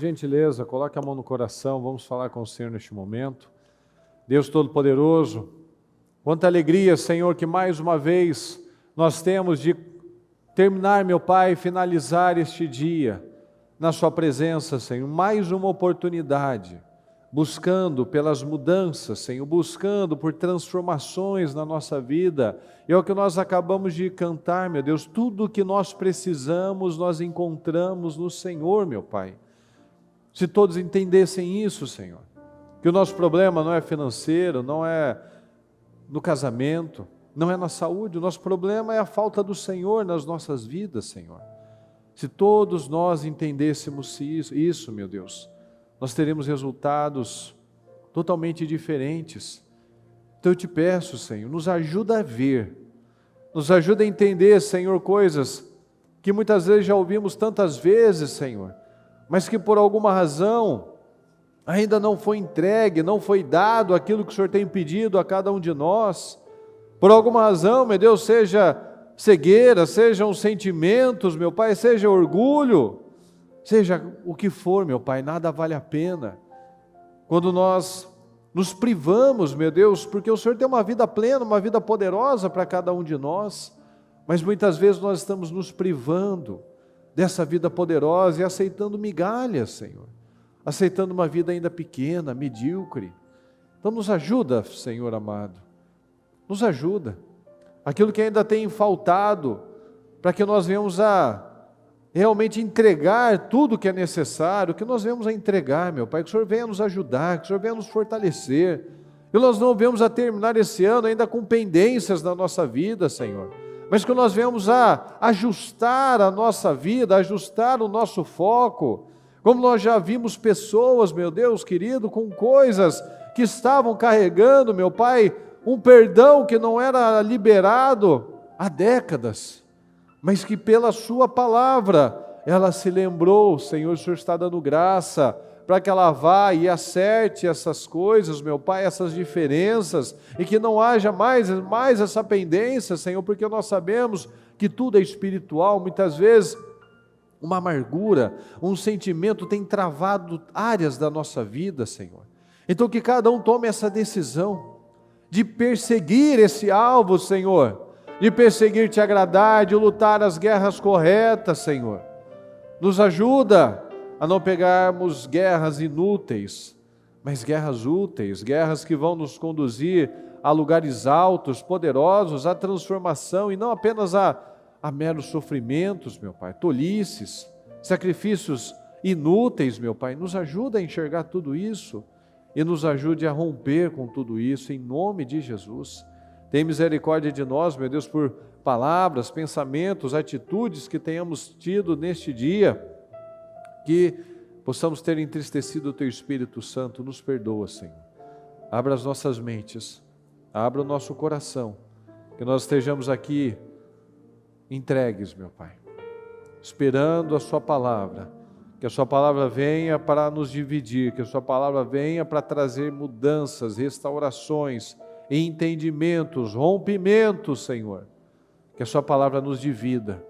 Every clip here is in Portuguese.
gentileza, coloque a mão no coração, vamos falar com o Senhor neste momento. Deus Todo-Poderoso, quanta alegria, Senhor, que mais uma vez nós temos de terminar, meu Pai, finalizar este dia na Sua presença, Senhor, mais uma oportunidade, buscando pelas mudanças, Senhor, buscando por transformações na nossa vida. É o que nós acabamos de cantar, meu Deus, tudo o que nós precisamos, nós encontramos no Senhor, meu Pai. Se todos entendessem isso, Senhor, que o nosso problema não é financeiro, não é no casamento, não é na saúde, o nosso problema é a falta do Senhor nas nossas vidas, Senhor. Se todos nós entendêssemos isso, meu Deus, nós teremos resultados totalmente diferentes. Então eu te peço, Senhor, nos ajuda a ver, nos ajuda a entender, Senhor, coisas que muitas vezes já ouvimos tantas vezes, Senhor, mas que por alguma razão ainda não foi entregue, não foi dado aquilo que o Senhor tem pedido a cada um de nós. Por alguma razão, meu Deus, seja cegueira, sejam sentimentos, meu Pai, seja orgulho, seja o que for, meu Pai, nada vale a pena quando nós nos privamos, meu Deus, porque o Senhor tem uma vida plena, uma vida poderosa para cada um de nós, mas muitas vezes nós estamos nos privando dessa vida poderosa e aceitando migalhas, Senhor, aceitando uma vida ainda pequena, medíocre. Então nos ajuda, Senhor amado, nos ajuda, aquilo que ainda tem faltado, para que nós venhamos a realmente entregar tudo que é necessário, que nós venhamos a entregar, meu Pai, que o Senhor venha nos ajudar, que o Senhor venha nos fortalecer, e nós não venhamos a terminar esse ano ainda com pendências na nossa vida, Senhor, mas que nós venhamos a ajustar a nossa vida, ajustar o nosso foco, como nós já vimos pessoas, meu Deus querido, com coisas que estavam carregando, meu Pai, um perdão que não era liberado há décadas, mas que pela sua palavra, ela se lembrou, Senhor, o Senhor está dando graça, para que ela vá e acerte essas coisas, meu Pai, essas diferenças, e que não haja mais essa pendência, Senhor, porque nós sabemos que tudo é espiritual, muitas vezes, uma amargura, um sentimento tem travado áreas da nossa vida, Senhor. Então que cada um tome essa decisão, de perseguir esse alvo, Senhor, de perseguir te agradar, de lutar as guerras corretas, Senhor. Nos ajuda a não pegarmos guerras inúteis, mas guerras úteis, guerras que vão nos conduzir a lugares altos, poderosos, a transformação, e não apenas a meros sofrimentos, meu Pai, tolices, sacrifícios inúteis, meu Pai. Nos ajuda a enxergar tudo isso e nos ajude a romper com tudo isso, em nome de Jesus. Tem misericórdia de nós, meu Deus, por palavras, pensamentos, atitudes que tenhamos tido neste dia, que possamos ter entristecido o Teu Espírito Santo. Nos perdoa, Senhor. Abra as nossas mentes, abra o nosso coração, que nós estejamos aqui entregues, meu Pai, esperando a Sua palavra, que a Sua palavra venha para nos dividir, que a Sua palavra venha para trazer mudanças, restaurações, entendimentos, rompimentos, Senhor, que a Sua palavra nos divida,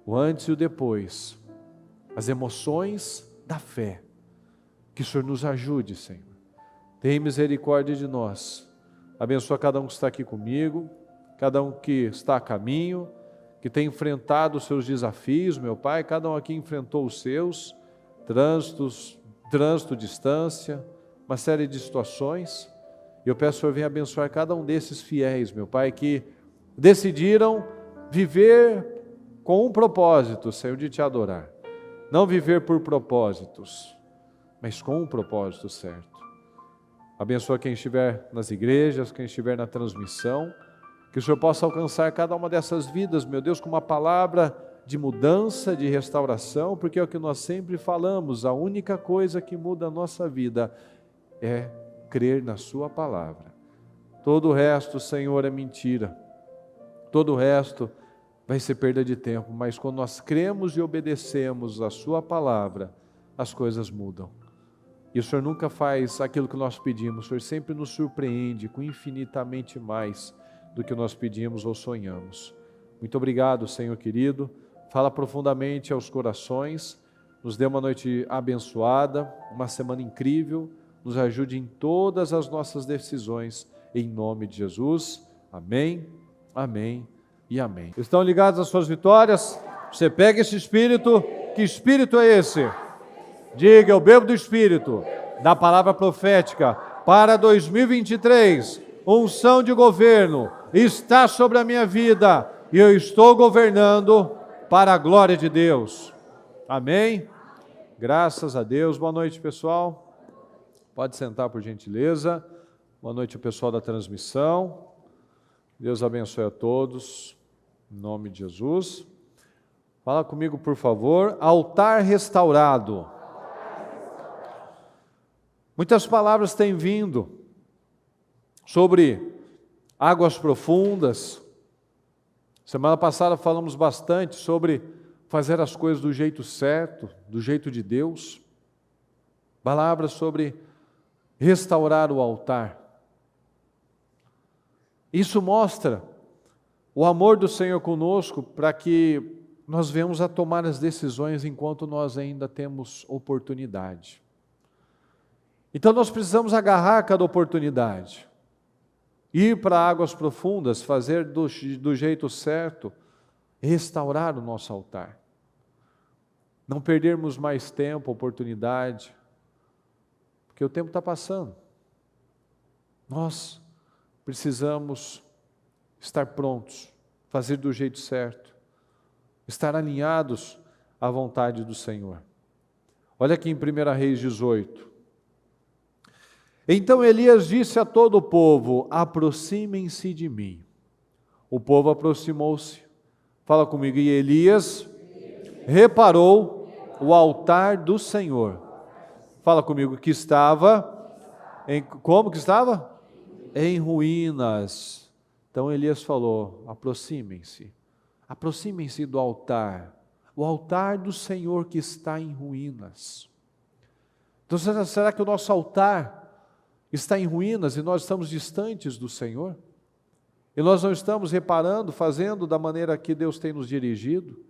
o antes e o depois, as emoções da fé, que o Senhor nos ajude, Senhor, tem misericórdia de nós, abençoa cada um que está aqui comigo, cada um que está a caminho, que tem enfrentado os seus desafios, meu Pai, cada um aqui enfrentou os seus, trânsito, distância, uma série de situações, e eu peço que o Senhor venha abençoar cada um desses fiéis, meu Pai, que decidiram viver com um propósito, Senhor, de Te adorar, não viver por propósitos, mas com um propósito certo. Abençoa quem estiver nas igrejas, quem estiver na transmissão, que o Senhor possa alcançar cada uma dessas vidas, meu Deus, com uma palavra de mudança, de restauração, porque é o que nós sempre falamos, a única coisa que muda a nossa vida é crer na Sua palavra. Todo o resto, Senhor, é mentira, todo o resto vai ser perda de tempo, mas quando nós cremos e obedecemos a Sua palavra, as coisas mudam. E o Senhor nunca faz aquilo que nós pedimos, o Senhor sempre nos surpreende com infinitamente mais do que nós pedimos ou sonhamos. Muito obrigado, Senhor querido, fala profundamente aos corações, nos dê uma noite abençoada, uma semana incrível, nos ajude em todas as nossas decisões, em nome de Jesus. Amém, amém e amém. Estão ligados às suas vitórias? Você pega esse Espírito, que Espírito é esse? Diga, eu bebo do Espírito, da palavra profética, para 2023, unção de governo está sobre a minha vida, e eu estou governando para a glória de Deus. Amém? Graças a Deus. Boa noite, pessoal. Pode sentar, por gentileza. Boa noite ao pessoal da transmissão. Deus abençoe a todos, em nome de Jesus. Fala comigo, por favor. Altar restaurado. Muitas palavras têm vindo sobre águas profundas. Semana passada falamos bastante sobre fazer as coisas do jeito certo, do jeito de Deus. Palavras sobre restaurar o altar. Isso mostra o amor do Senhor conosco para que nós venhamos a tomar as decisões enquanto nós ainda temos oportunidade. Então nós precisamos agarrar cada oportunidade, ir para águas profundas, fazer do jeito certo, restaurar o nosso altar. Não perdermos mais tempo, oportunidade, porque o tempo está passando. Nós precisamos estar prontos, fazer do jeito certo, estar alinhados à vontade do Senhor. Olha aqui em 1 Reis 18. Então Elias disse a todo o povo: aproximem-se de mim. O povo aproximou-se. Fala comigo. E Elias reparou o altar do Senhor. Fala comigo. Que estava como que estava? Em ruínas. Então Elias falou: aproximem-se. Aproximem-se do altar. O altar do Senhor que está em ruínas. Então será que o nosso altar está em ruínas e nós estamos distantes do Senhor? E nós não estamos reparando, fazendo da maneira que Deus tem nos dirigido?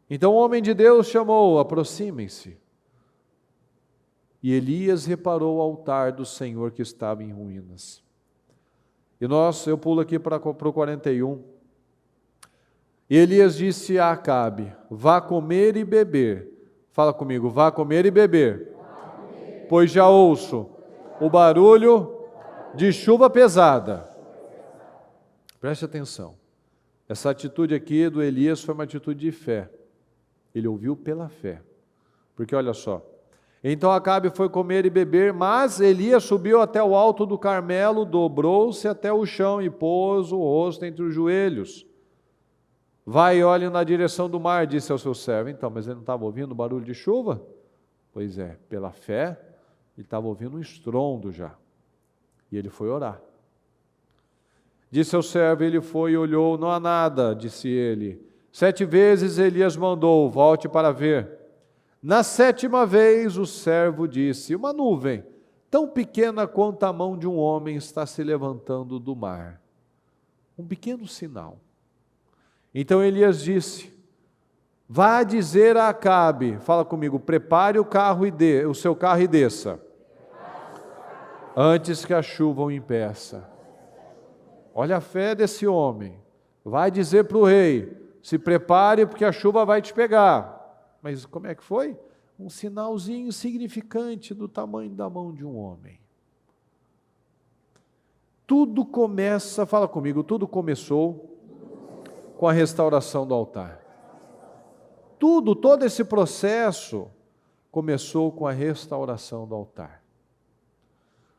Então o homem de Deus chamou: aproximem-se. E Elias reparou o altar do Senhor que estava em ruínas. E eu pulo aqui para o 41. E Elias disse a Acabe: vá comer e beber. Fala comigo. Vá comer e beber. Pois já ouço o barulho de chuva pesada. Preste atenção. Essa atitude aqui do Elias foi uma atitude de fé. Ele ouviu pela fé. Porque olha só. Então Acabe foi comer e beber, mas Elias subiu até o alto do Carmelo, dobrou-se até o chão e pôs o rosto entre os joelhos. Vai e olhe na direção do mar, disse ao seu servo. Então, mas ele não estava ouvindo o barulho de chuva? Pois é, pela fé, ele estava ouvindo um estrondo já. E ele foi orar. Disse ao servo, ele foi e olhou, não há nada, disse ele. 7 vezes Elias mandou: volte para ver. Na 7ª vez o servo disse: uma nuvem, tão pequena quanto a mão de um homem, está se levantando do mar. Um pequeno sinal. Então Elias disse: vá dizer a Acabe, fala comigo, prepare o seu carro e desça, antes que a chuva o impeça. Olha a fé desse homem. Vai dizer para o rei: se prepare porque a chuva vai te pegar. Mas como é que foi? Um sinalzinho insignificante do tamanho da mão de um homem. Tudo começa, fala comigo, tudo começou com a restauração do altar. Todo esse processo começou com a restauração do altar.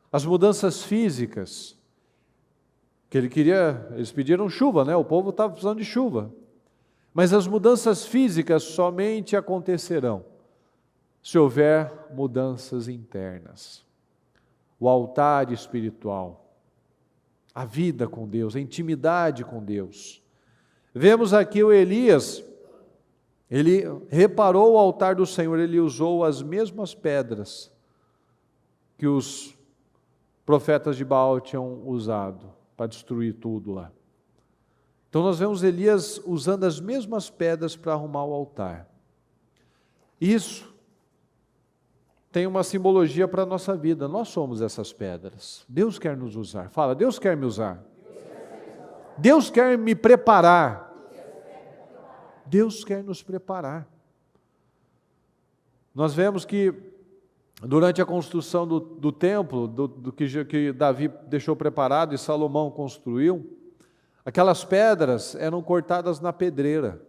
As mudanças físicas, que eles pediram chuva, né? O povo estava precisando de chuva. Mas as mudanças físicas somente acontecerão se houver mudanças internas. O altar espiritual, a vida com Deus, a intimidade com Deus. Vemos aqui o Elias, ele reparou o altar do Senhor, ele usou as mesmas pedras que os profetas de Baal tinham usado para destruir tudo lá. Então nós vemos Elias usando as mesmas pedras para arrumar o altar. Isso tem uma simbologia para a nossa vida. Nós somos essas pedras. Deus quer nos usar. Fala, Deus quer me usar. Deus quer me preparar. Deus quer nos preparar. Nós vemos que durante a construção do templo, do que Davi deixou preparado e Salomão construiu, aquelas pedras eram cortadas na pedreira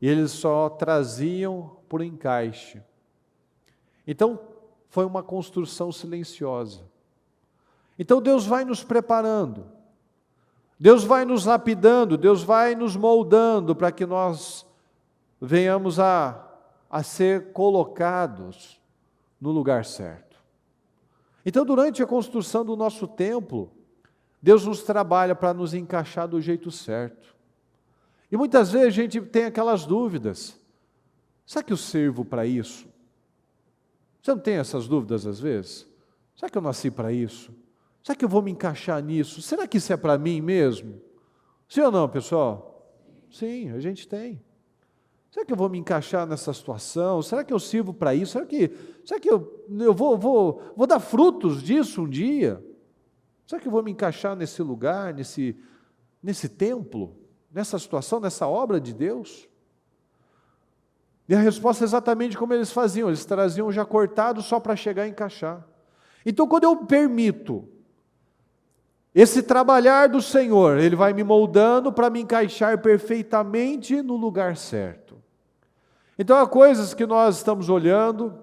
e eles só traziam por encaixe. Então, foi uma construção silenciosa. Então, Deus vai nos preparando, Deus vai nos lapidando, Deus vai nos moldando para que nós venhamos a ser colocados no lugar certo. Então, durante a construção do nosso templo, Deus nos trabalha para nos encaixar do jeito certo. E muitas vezes a gente tem aquelas dúvidas. Será que eu sirvo para isso? Você não tem essas dúvidas às vezes? Será que eu nasci para isso? Será que eu vou me encaixar nisso? Será que isso é para mim mesmo? Sim ou não, pessoal? Sim, a gente tem. Será que eu vou me encaixar nessa situação? Será que eu sirvo para isso? Será que eu vou dar frutos disso um dia? Será que eu vou me encaixar nesse lugar, nesse templo, nessa situação, nessa obra de Deus? E a resposta é exatamente como eles faziam, eles traziam já cortado só para chegar a encaixar. Então, quando eu permito esse trabalhar do Senhor, Ele vai me moldando para me encaixar perfeitamente no lugar certo. Então, há coisas que nós estamos olhando,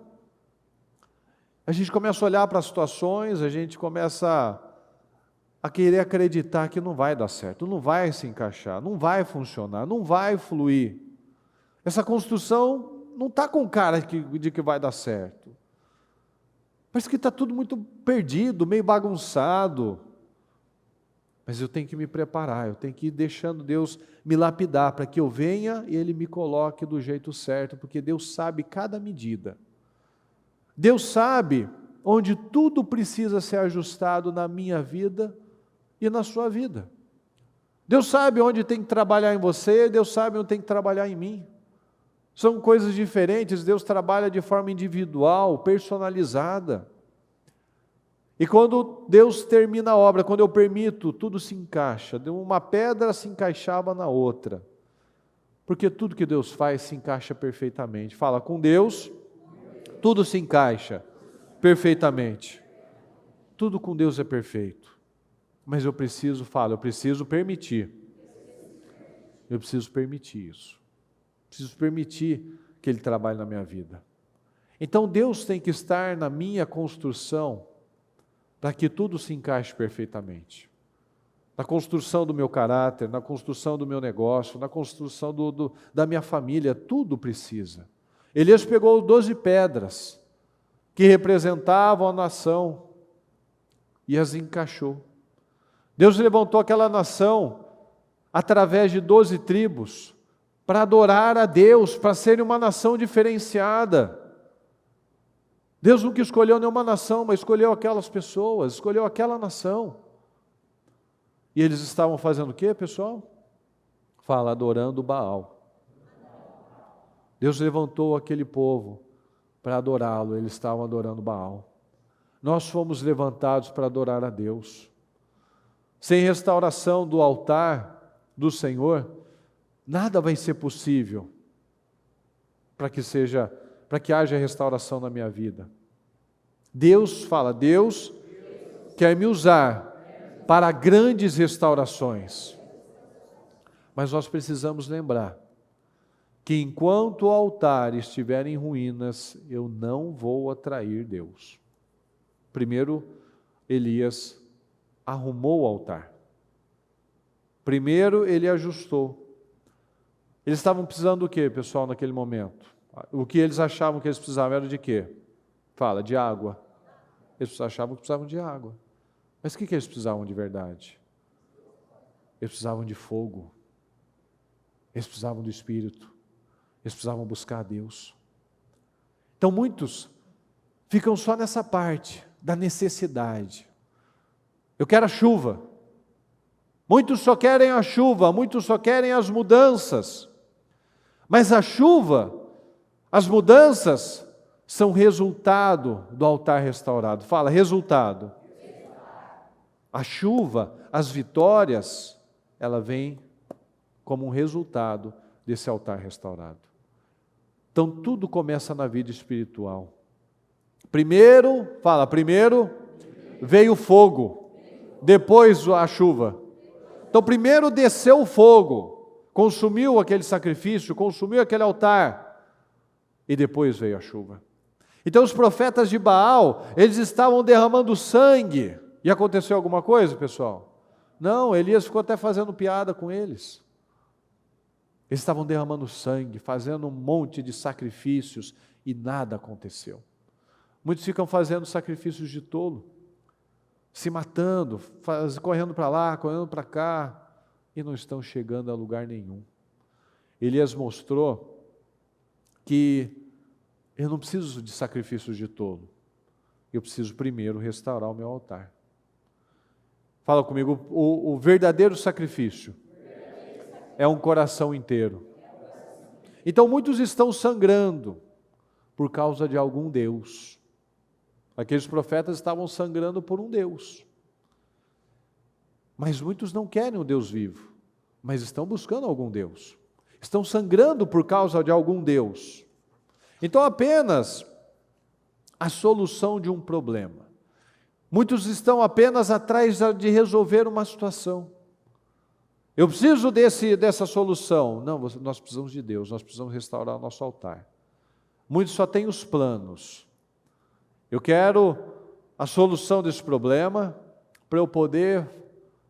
a gente começa a olhar para as situações, a gente começa a querer acreditar que não vai dar certo, não vai se encaixar, não vai funcionar, não vai fluir. Essa construção não está com cara de que vai dar certo. Parece que está tudo muito perdido, meio bagunçado. Mas eu tenho que me preparar, eu tenho que ir deixando Deus me lapidar para que eu venha e Ele me coloque do jeito certo, porque Deus sabe cada medida. Deus sabe onde tudo precisa ser ajustado na minha vida e na sua vida. Deus sabe onde tem que trabalhar em você, Deus sabe onde tem que trabalhar em mim. São coisas diferentes, Deus trabalha de forma individual, personalizada. E quando Deus termina a obra, quando eu permito, tudo se encaixa. Uma pedra se encaixava na outra. Porque tudo que Deus faz se encaixa perfeitamente. Fala, com Deus, tudo se encaixa perfeitamente. Tudo com Deus é perfeito. Mas eu preciso permitir. Eu preciso permitir isso. Preciso permitir que Ele trabalhe na minha vida. Então Deus tem que estar na minha construção para que tudo se encaixe perfeitamente. Na construção do meu caráter, na construção do meu negócio, na construção da minha família, tudo precisa. Elias pegou 12 pedras que representavam a nação e as encaixou. Deus levantou aquela nação através de 12 tribos para adorar a Deus, para ser uma nação diferenciada. Deus nunca escolheu nenhuma nação, mas escolheu aquelas pessoas, escolheu aquela nação. E eles estavam fazendo o quê, pessoal? Fala, adorando Baal. Deus levantou aquele povo para adorá-lo, eles estavam adorando Baal. Nós fomos levantados para adorar a Deus. Sem restauração do altar do Senhor, nada vai ser possível para que haja restauração na minha vida. Deus quer me usar para grandes restaurações. Mas nós precisamos lembrar que enquanto o altar estiver em ruínas, eu não vou atrair Deus. Primeiro, Elias arrumou o altar. Primeiro, ele ajustou. Eles estavam precisando do quê, pessoal, naquele momento? O que eles achavam que eles precisavam era de quê? Fala, de água. Eles achavam que precisavam de água. Mas o que eles precisavam de verdade? Eles precisavam de fogo. Eles precisavam do Espírito. Eles precisavam buscar a Deus. Então muitos ficam só nessa parte da necessidade. Eu quero a chuva. Muitos só querem a chuva, muitos só querem as mudanças. Mas a chuva, as mudanças, são resultado do altar restaurado. Fala, resultado. A chuva, as vitórias, ela vem como um resultado desse altar restaurado. Então tudo começa na vida espiritual. Primeiro veio o fogo, depois a chuva. Então primeiro desceu o fogo, consumiu aquele sacrifício, consumiu aquele altar, e depois veio a chuva. Então os profetas de Baal, eles estavam derramando sangue. E aconteceu alguma coisa, pessoal? Não, Elias ficou até fazendo piada com eles. Eles estavam derramando sangue, fazendo um monte de sacrifícios e nada aconteceu. Muitos ficam fazendo sacrifícios de tolo, se matando, correndo para lá, correndo para cá, e não estão chegando a lugar nenhum. Elias mostrou que eu não preciso de sacrifícios de tolo, eu preciso primeiro restaurar o meu altar. Fala comigo, o verdadeiro sacrifício é um coração inteiro. Então muitos estão sangrando por causa de algum Deus. Aqueles profetas estavam sangrando por um Deus. Mas muitos não querem o Deus vivo, mas estão buscando algum Deus. Estão sangrando por causa de algum Deus. Então apenas a solução de um problema. Muitos estão apenas atrás de resolver uma situação. Eu preciso dessa solução. Não, nós precisamos de Deus, nós precisamos restaurar o nosso altar. Muitos só têm os planos. Eu quero a solução desse problema para eu poder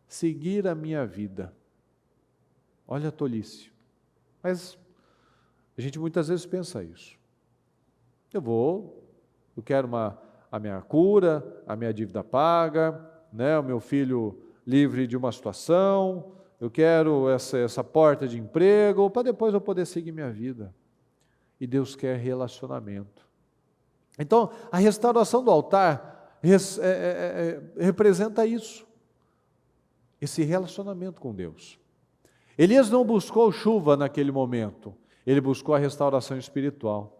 seguir a minha vida. Olha a tolice. Mas a gente muitas vezes pensa isso. Eu quero a minha cura, a minha dívida paga, né, o meu filho livre de uma situação, eu quero essa porta de emprego, para depois eu poder seguir minha vida. E Deus quer relacionamento. Então, a restauração do altar representa isso, esse relacionamento com Deus. Elias não buscou chuva naquele momento, ele buscou a restauração espiritual.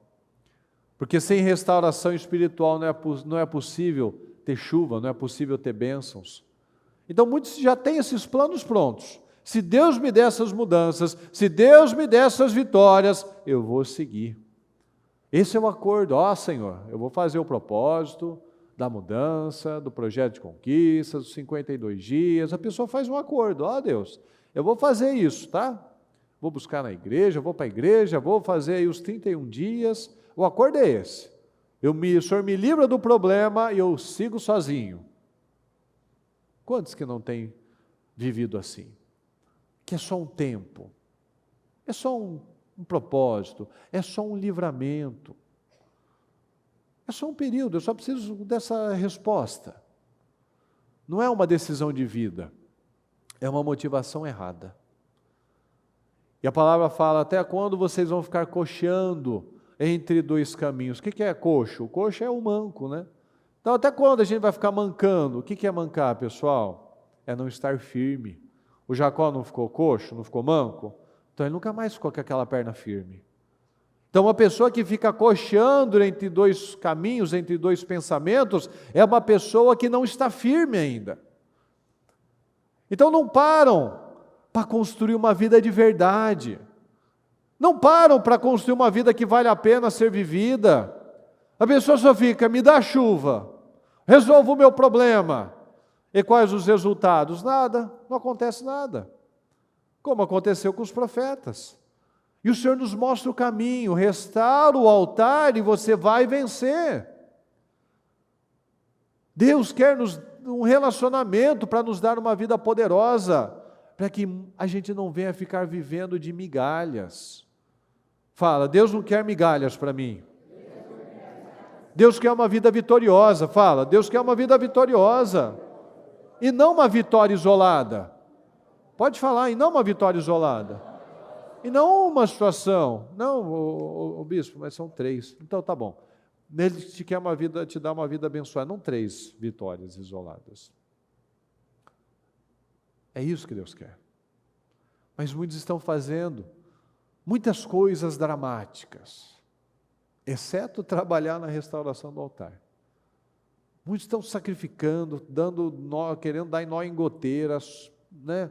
Porque sem restauração espiritual não é possível ter chuva, não é possível ter bênçãos. Então muitos já têm esses planos prontos. Se Deus me der essas mudanças, se Deus me der essas vitórias, eu vou seguir. Esse é o acordo. Senhor, eu vou fazer o propósito da mudança, do projeto de conquista, dos 52 dias. A pessoa faz um acordo. Deus, eu vou fazer isso, tá? Vou buscar na igreja, vou para a igreja, vou fazer aí os 31 dias. O acordo é esse. O Senhor me livra do problema e eu sigo sozinho. Quantos que não têm vivido assim? Que é só um tempo, é só um propósito, é só um livramento, é só um período, eu só preciso dessa resposta. Não é uma decisão de vida, é uma motivação errada. E a palavra fala, até quando vocês vão ficar coxeando entre dois caminhos? O que é coxo? O coxo é o manco, né? Então até quando a gente vai ficar mancando? O que é mancar, pessoal? É não estar firme. O Jacó não ficou coxo, não ficou manco? Então ele nunca mais ficou com aquela perna firme. Então uma pessoa que fica coxeando entre dois caminhos, entre dois pensamentos, é uma pessoa que não está firme ainda. Então não param para construir uma vida de verdade. Não param para construir uma vida que vale a pena ser vivida. A pessoa só fica, me dá chuva, resolva o meu problema. E quais os resultados? Nada, não acontece nada. Como aconteceu com os profetas. E o Senhor nos mostra o caminho, restaura o altar e você vai vencer. Deus quer um relacionamento para nos dar uma vida poderosa, para que a gente não venha ficar vivendo de migalhas. Fala, Deus não quer migalhas para mim. Deus quer uma vida vitoriosa. Fala, Deus quer uma vida vitoriosa. E não uma vitória isolada. Pode falar, e não uma vitória isolada. E não uma situação. Não, o bispo, mas são 3. Então tá bom. Ele te dá uma vida abençoada, não 3 vitórias isoladas. É isso que Deus quer. Mas muitos estão fazendo muitas coisas dramáticas. exceto trabalhar na restauração do altar. Muitos estão sacrificando, dando nó, querendo dar nó em goteiras, né?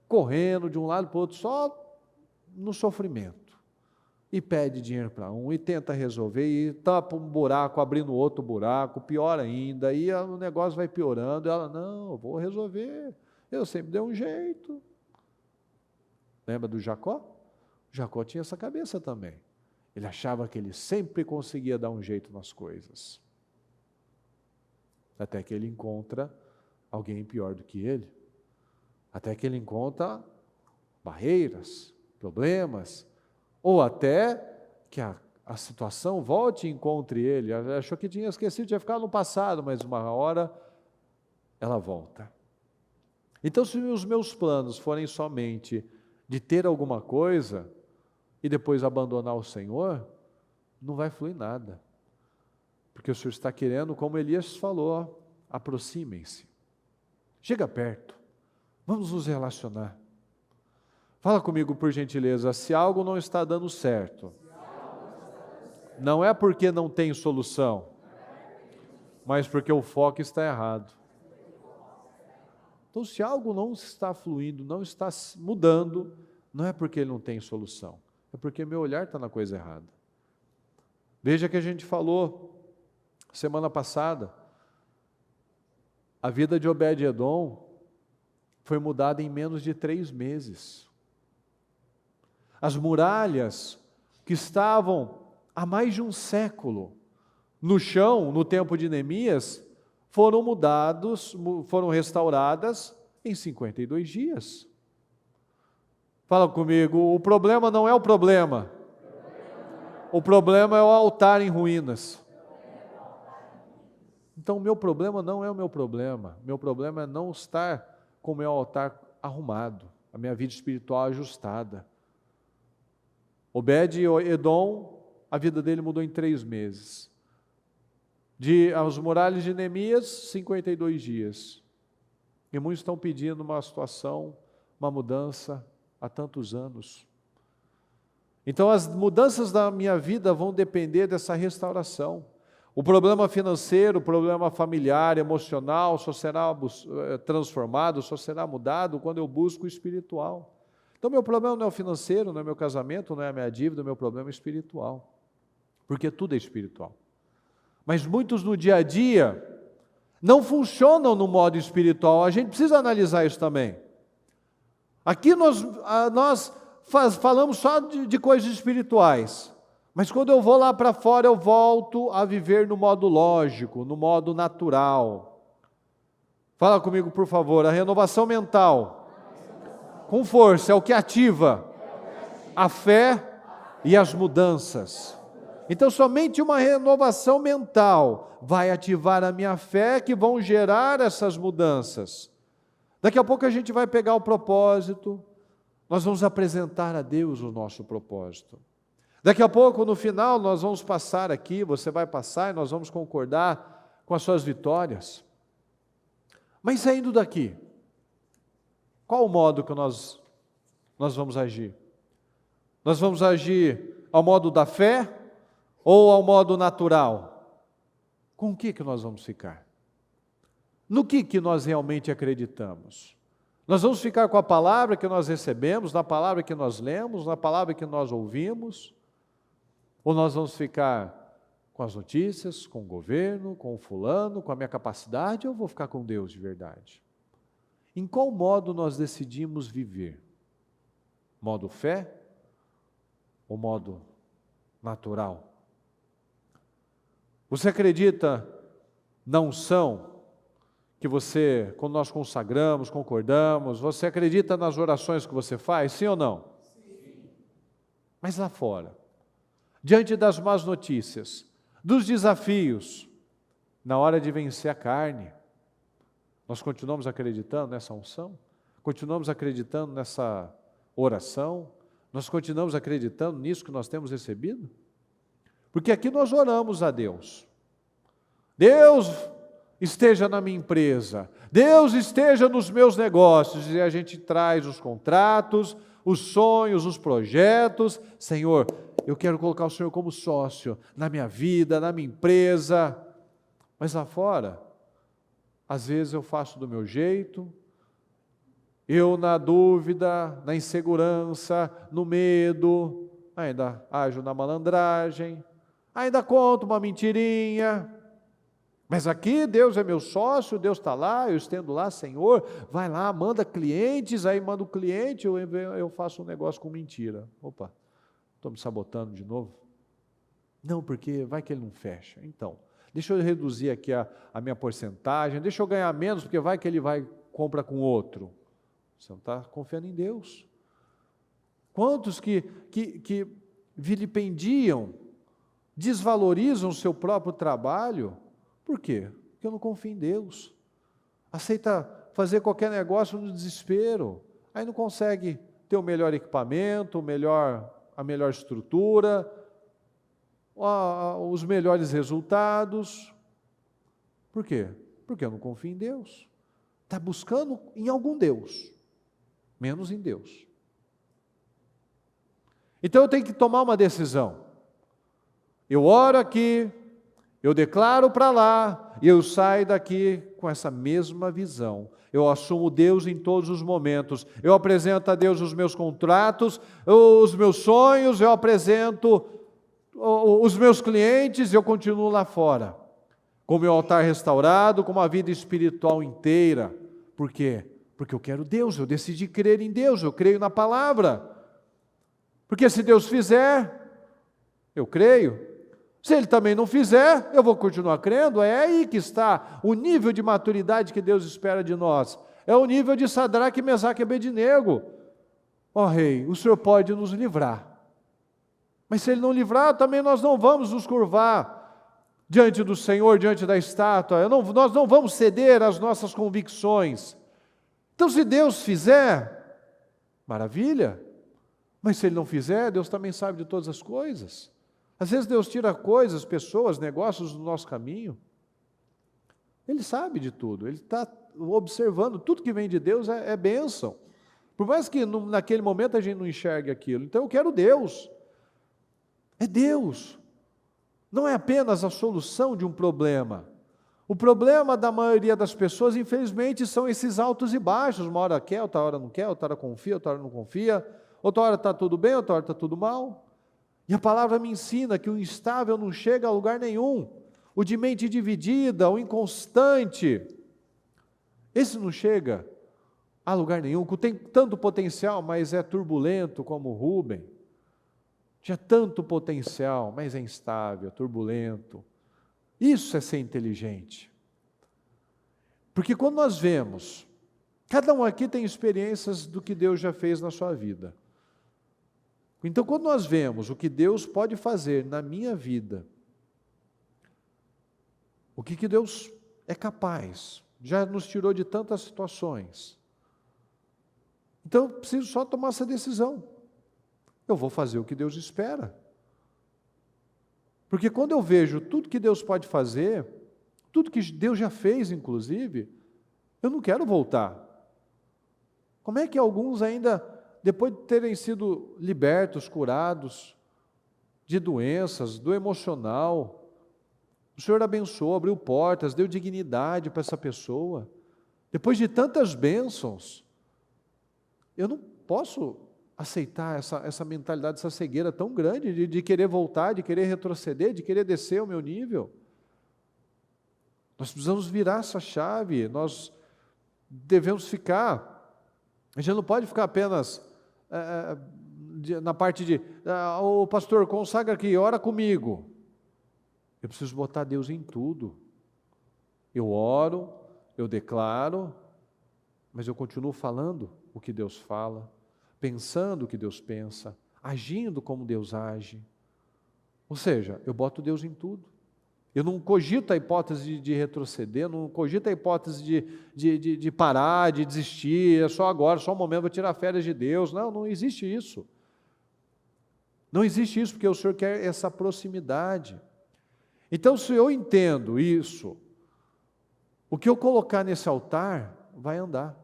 Correndo de um lado para o outro, só no sofrimento. E pede dinheiro para um, e tenta resolver, e tapa um buraco, abrindo outro buraco, pior ainda, e o negócio vai piorando, e ela, não, eu vou resolver, eu sempre dei um jeito. Lembra do Jacó? Jacó tinha essa cabeça também. Ele achava que ele sempre conseguia dar um jeito nas coisas. Até que ele encontra alguém pior do que ele. Até que ele encontra barreiras, problemas, ou até que a situação volte e encontre ele. Ele achou que tinha esquecido, tinha ficado no passado, mas uma hora ela volta. Então, se os meus planos forem somente de ter alguma coisa e depois abandonar o Senhor, não vai fluir nada. Porque o Senhor está querendo, como Elias falou, aproximem-se. Chega perto. Vamos nos relacionar. Fala comigo, por gentileza, se algo não está dando certo, não é porque não tem solução, mas porque o foco está errado. Então, se algo não está fluindo, não está mudando, não é porque ele não tem solução, é porque meu olhar está na coisa errada. Veja que a gente falou semana passada, a vida de Obed-Edom foi mudada em menos de 3 meses. As muralhas que estavam há mais de um século no chão, no tempo de Neemias, foram restauradas em 52 dias. Fala comigo, o problema não é o problema. O problema é o altar em ruínas. Então, o meu problema não é o meu problema. Meu problema é não estar com o meu altar arrumado, a minha vida espiritual ajustada. Obed-Edom, a vida dele mudou em 3 meses. As muralhas de Neemias, 52 dias. E muitos estão pedindo uma situação, uma mudança há tantos anos. Então, as mudanças da minha vida vão depender dessa restauração. O problema financeiro, o problema familiar, emocional, só será transformado, só será mudado quando eu busco o espiritual. Então, meu problema não é o financeiro, não é meu casamento, não é a minha dívida, meu problema é espiritual. Porque tudo é espiritual. Mas muitos no dia a dia não funcionam no modo espiritual. A gente precisa analisar isso também. Aqui nós falamos só de coisas espirituais. Mas quando eu vou lá para fora, eu volto a viver no modo lógico, no modo natural. Fala comigo, por favor, a renovação mental, com força, é o que ativa a fé e as mudanças. Então, somente uma renovação mental vai ativar a minha fé, que vão gerar essas mudanças. Daqui a pouco a gente vai pegar o propósito, nós vamos apresentar a Deus o nosso propósito. Daqui a pouco, no final, nós vamos passar aqui, você vai passar e nós vamos concordar com as suas vitórias. Mas saindo daqui, qual o modo que nós vamos agir? Nós vamos agir ao modo da fé ou ao modo natural? Com o que nós vamos ficar? No que nós realmente acreditamos? Nós vamos ficar com a palavra que nós recebemos, na palavra que nós lemos, na palavra que nós ouvimos? Ou nós vamos ficar com as notícias, com o governo, com o fulano, com a minha capacidade, ou eu vou ficar com Deus de verdade? Em qual modo nós decidimos viver? Modo fé ou modo natural? Você acredita na unção que você, quando nós consagramos, concordamos, você acredita nas orações que você faz, sim ou não? Sim. Mas lá fora, diante das más notícias, dos desafios, na hora de vencer a carne, nós continuamos acreditando nessa unção? Continuamos acreditando nessa oração? Nós continuamos acreditando nisso que nós temos recebido? Porque aqui nós oramos a Deus. Deus esteja na minha empresa, Deus esteja nos meus negócios, e a gente traz os contratos, os sonhos, os projetos. Senhor, eu quero colocar o Senhor como sócio na minha vida, na minha empresa. Mas lá fora, às vezes eu faço do meu jeito, eu na dúvida, na insegurança, no medo, ainda ajo na malandragem, ainda conto uma mentirinha. Mas aqui Deus é meu sócio, Deus está lá, eu estendo lá, Senhor, vai lá, manda clientes, aí manda o cliente, eu faço um negócio com mentira. Opa, estou me sabotando de novo? Não, porque vai que ele não fecha. Então, deixa eu reduzir aqui a minha porcentagem, deixa eu ganhar menos, porque vai que ele compra com outro. Você não está confiando em Deus. Quantos que vilipendiam, desvalorizam o seu próprio trabalho? Por quê? Porque eu não confio em Deus. Aceita fazer qualquer negócio no desespero. Aí não consegue ter o melhor equipamento, a melhor estrutura, os melhores resultados. Por quê? Porque eu não confio em Deus. Está buscando em algum Deus, menos em Deus. Então eu tenho que tomar uma decisão. Eu oro aqui, eu declaro para lá, e eu saio daqui com essa mesma visão. Eu assumo Deus em todos os momentos. Eu apresento a Deus os meus contratos, os meus sonhos, eu apresento os meus clientes, eu continuo lá fora, com o meu altar restaurado, com uma vida espiritual inteira. Por quê? Porque eu quero Deus, eu decidi crer em Deus, eu creio na palavra. Porque se Deus fizer, eu creio. Se Ele também não fizer, eu vou continuar crendo. É aí que está o nível de maturidade que Deus espera de nós. É o nível de Sadraque, Mesaque e Abednego. Ó Rei, o Senhor pode nos livrar. Mas se Ele não livrar, também nós não vamos nos curvar diante do Senhor, diante da estátua. Nós não vamos ceder às nossas convicções. Então, se Deus fizer, maravilha. Mas se Ele não fizer, Deus também sabe de todas as coisas. Às vezes Deus tira coisas, pessoas, negócios do nosso caminho. Ele sabe de tudo, Ele está observando, tudo que vem de Deus é bênção. Por mais que naquele momento a gente não enxergue aquilo. Então eu quero Deus. É Deus. Não é apenas a solução de um problema. O problema da maioria das pessoas, infelizmente, são esses altos e baixos. Uma hora quer, outra hora não quer, outra hora confia, outra hora não confia. Outra hora está tudo bem, outra hora está tudo mal. E a palavra me ensina que o instável não chega a lugar nenhum. O de mente dividida, o inconstante, esse não chega a lugar nenhum. Tem tanto potencial, mas é turbulento como Rubem. Tinha tanto potencial, mas é instável, turbulento. Isso é ser inteligente. Porque quando nós vemos, cada um aqui tem experiências do que Deus já fez na sua vida. Então, quando nós vemos o que Deus pode fazer na minha vida, o que Deus é capaz, já nos tirou de tantas situações. Então, eu preciso só tomar essa decisão. Eu vou fazer o que Deus espera. Porque quando eu vejo tudo que Deus pode fazer, tudo que Deus já fez, inclusive, eu não quero voltar. Como é que alguns ainda, depois de terem sido libertos, curados de doenças, do emocional, o Senhor abençoou, abriu portas, deu dignidade para essa pessoa. Depois de tantas bênçãos, eu não posso aceitar essa mentalidade, essa cegueira tão grande de querer voltar, de querer retroceder, de querer descer o meu nível. Nós precisamos virar essa chave, nós devemos ficar, a gente não pode ficar apenas na parte de, o pastor, consagra aqui, ora comigo. Eu preciso botar Deus em tudo. Eu oro, eu declaro, mas eu continuo falando o que Deus fala, pensando o que Deus pensa, agindo como Deus age. Ou seja, eu boto Deus em tudo. Eu não cogito a hipótese de retroceder, não cogito a hipótese de parar, de desistir, é só agora, só um momento, vou tirar férias de Deus. Não, não existe isso. Não existe isso, porque o Senhor quer essa proximidade. Então, se eu entendo isso, o que eu colocar nesse altar vai andar.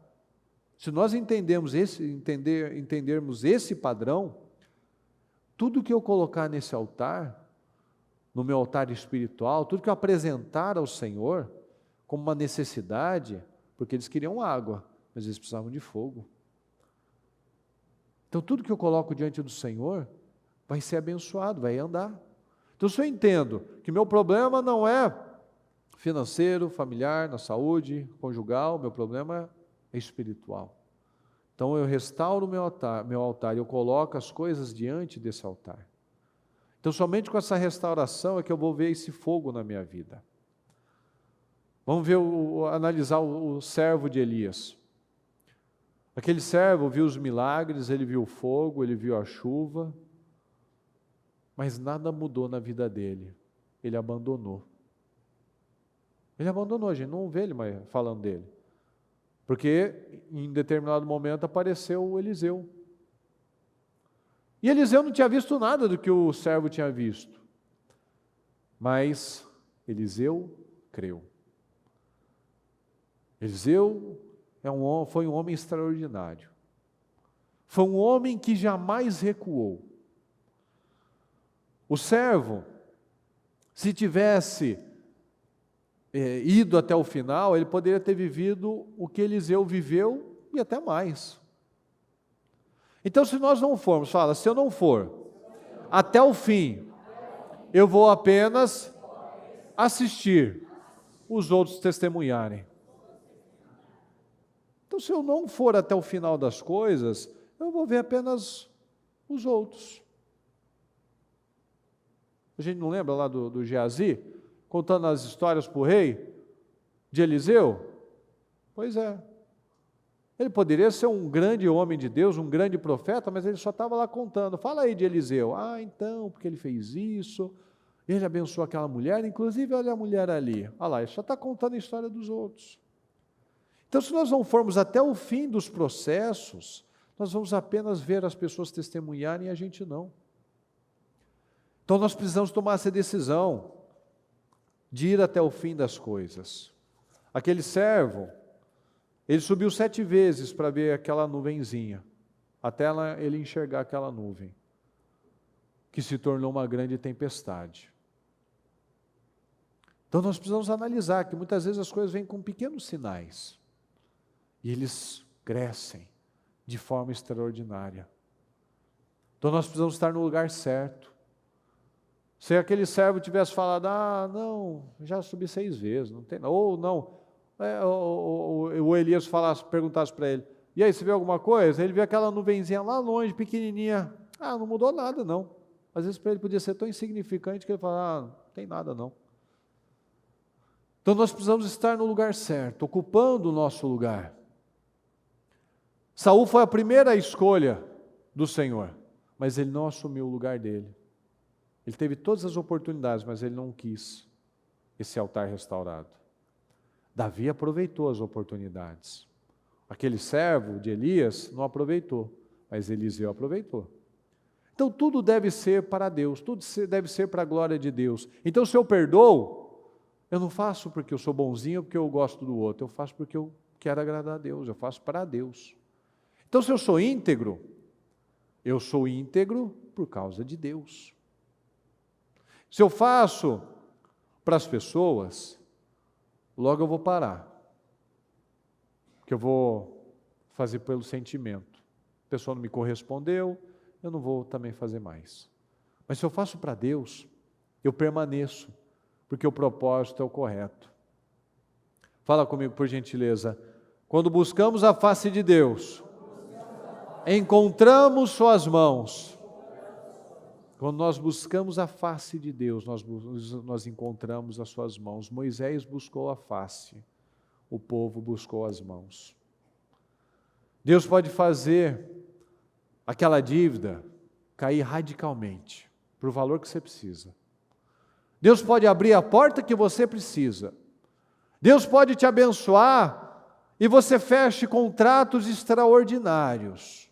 Se nós entendermos esse padrão, tudo que eu colocar nesse altar, no meu altar espiritual, tudo que eu apresentar ao Senhor como uma necessidade, porque eles queriam água, mas eles precisavam de fogo. Então tudo que eu coloco diante do Senhor vai ser abençoado, vai andar. Então se eu entendo que meu problema não é financeiro, familiar, na saúde, conjugal, meu problema é espiritual. Então eu restauro meu altar, eu coloco as coisas diante desse altar. Então somente com essa restauração é que eu vou ver esse fogo na minha vida. Vamos ver, analisar o servo de Elias. Aquele servo viu os milagres, ele viu o fogo, ele viu a chuva, mas nada mudou na vida dele. Ele abandonou. Ele abandonou, a gente não vê ele mais falando dele. Porque em determinado momento apareceu o Eliseu. E Eliseu não tinha visto nada do que o servo tinha visto. Mas Eliseu creu. Eliseu foi um homem extraordinário. Foi um homem que jamais recuou. O servo, se tivesse ido até o final, ele poderia ter vivido o que Eliseu viveu e até mais. Então, se nós não formos, se eu não for até o fim, eu vou apenas assistir os outros testemunharem. Então, se eu não for até o final das coisas, eu vou ver apenas os outros. A gente não lembra lá do Geazi, contando as histórias para o rei de Eliseu? Pois é. Ele poderia ser um grande homem de Deus, um grande profeta, mas ele só estava lá contando. Fala aí de Eliseu. Então, porque ele fez isso, ele abençoou aquela mulher, inclusive olha a mulher ali. Olha lá, ele só está contando a história dos outros. Então, se nós não formos até o fim dos processos, nós vamos apenas ver as pessoas testemunharem e a gente não. Então, nós precisamos tomar essa decisão de ir até o fim das coisas. Aquele servo, ele subiu 7 vezes para ver aquela nuvenzinha, até ele enxergar aquela nuvem, que se tornou uma grande tempestade. Então nós precisamos analisar que muitas vezes as coisas vêm com pequenos sinais, e eles crescem de forma extraordinária. Então nós precisamos estar no lugar certo. Se aquele servo tivesse falado, não, já subi 6 vezes, não tem, ou não, o Elias perguntasse para ele, e aí, você vê alguma coisa? Ele viu aquela nuvenzinha lá longe, pequenininha, não mudou nada não. Às vezes para ele podia ser tão insignificante que ele fala, não tem nada não. Então nós precisamos estar no lugar certo, ocupando o nosso lugar. Saul foi a primeira escolha do Senhor, mas ele não assumiu o lugar dele. Ele teve todas as oportunidades, mas ele não quis esse altar restaurado. Davi aproveitou as oportunidades. Aquele servo de Elias não aproveitou, mas Eliseu aproveitou. Então tudo deve ser para Deus, tudo deve ser para a glória de Deus. Então se eu perdoo, eu não faço porque eu sou bonzinho, porque eu gosto do outro, eu faço porque eu quero agradar a Deus, eu faço para Deus. Então se eu sou íntegro por causa de Deus. Se eu faço para as pessoas, logo eu vou parar, porque eu vou fazer pelo sentimento. A pessoa não me correspondeu, eu não vou também fazer mais. Mas se eu faço para Deus, eu permaneço, porque o propósito é o correto. Fala comigo, por gentileza. Quando buscamos a face de Deus, encontramos suas mãos. Quando nós buscamos a face de Deus, nós encontramos as suas mãos. Moisés buscou a face, o povo buscou as mãos. Deus pode fazer aquela dívida cair radicalmente, para o valor que você precisa. Deus pode abrir a porta que você precisa. Deus pode te abençoar e você feche contratos extraordinários.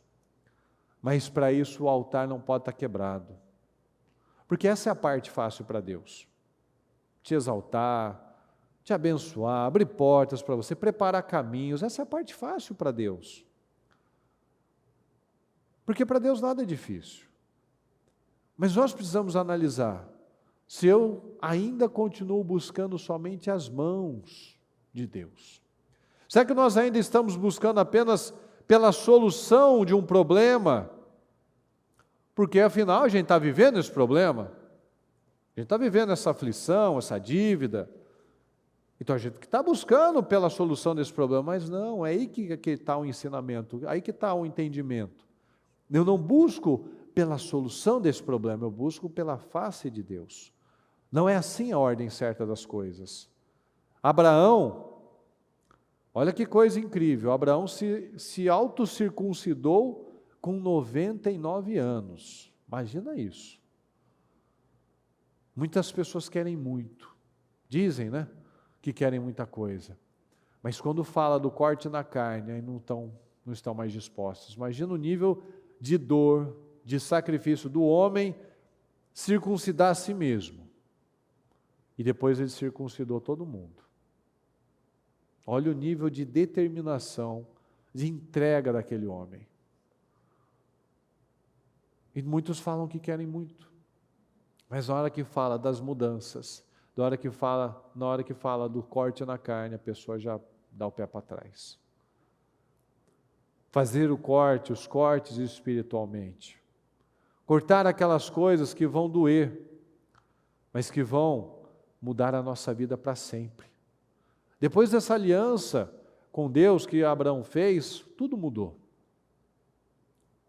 Mas para isso o altar não pode estar quebrado. Porque essa é a parte fácil para Deus. Te exaltar, te abençoar, abrir portas para você, preparar caminhos. Essa é a parte fácil para Deus. Porque para Deus nada é difícil. Mas nós precisamos analisar se eu ainda continuo buscando somente as mãos de Deus. Será que nós ainda estamos buscando apenas pela solução de um problema? Porque afinal a gente está vivendo esse problema, a gente está vivendo essa aflição, essa dívida. Então a gente está buscando pela solução desse problema, mas não, é aí que está o ensinamento, aí que está o entendimento. Eu não busco pela solução desse problema, eu busco pela face de Deus. Não é assim a ordem certa das coisas. Abraão, olha que coisa incrível, Abraão se autocircuncidou com 99 anos. Imagina isso. Muitas pessoas querem muito, dizem, né, que querem muita coisa, mas quando fala do corte na carne, aí não estão mais dispostos. Imagina o nível de dor, de sacrifício do homem circuncidar a si mesmo. E depois ele circuncidou todo mundo. Olha o nível de determinação, de entrega daquele homem. E muitos falam que querem muito. Mas na hora que fala das mudanças, na hora que fala do corte na carne, a pessoa já dá o pé para trás. Fazer os cortes espiritualmente. Cortar aquelas coisas que vão doer, mas que vão mudar a nossa vida para sempre. Depois dessa aliança com Deus que Abraão fez, tudo mudou.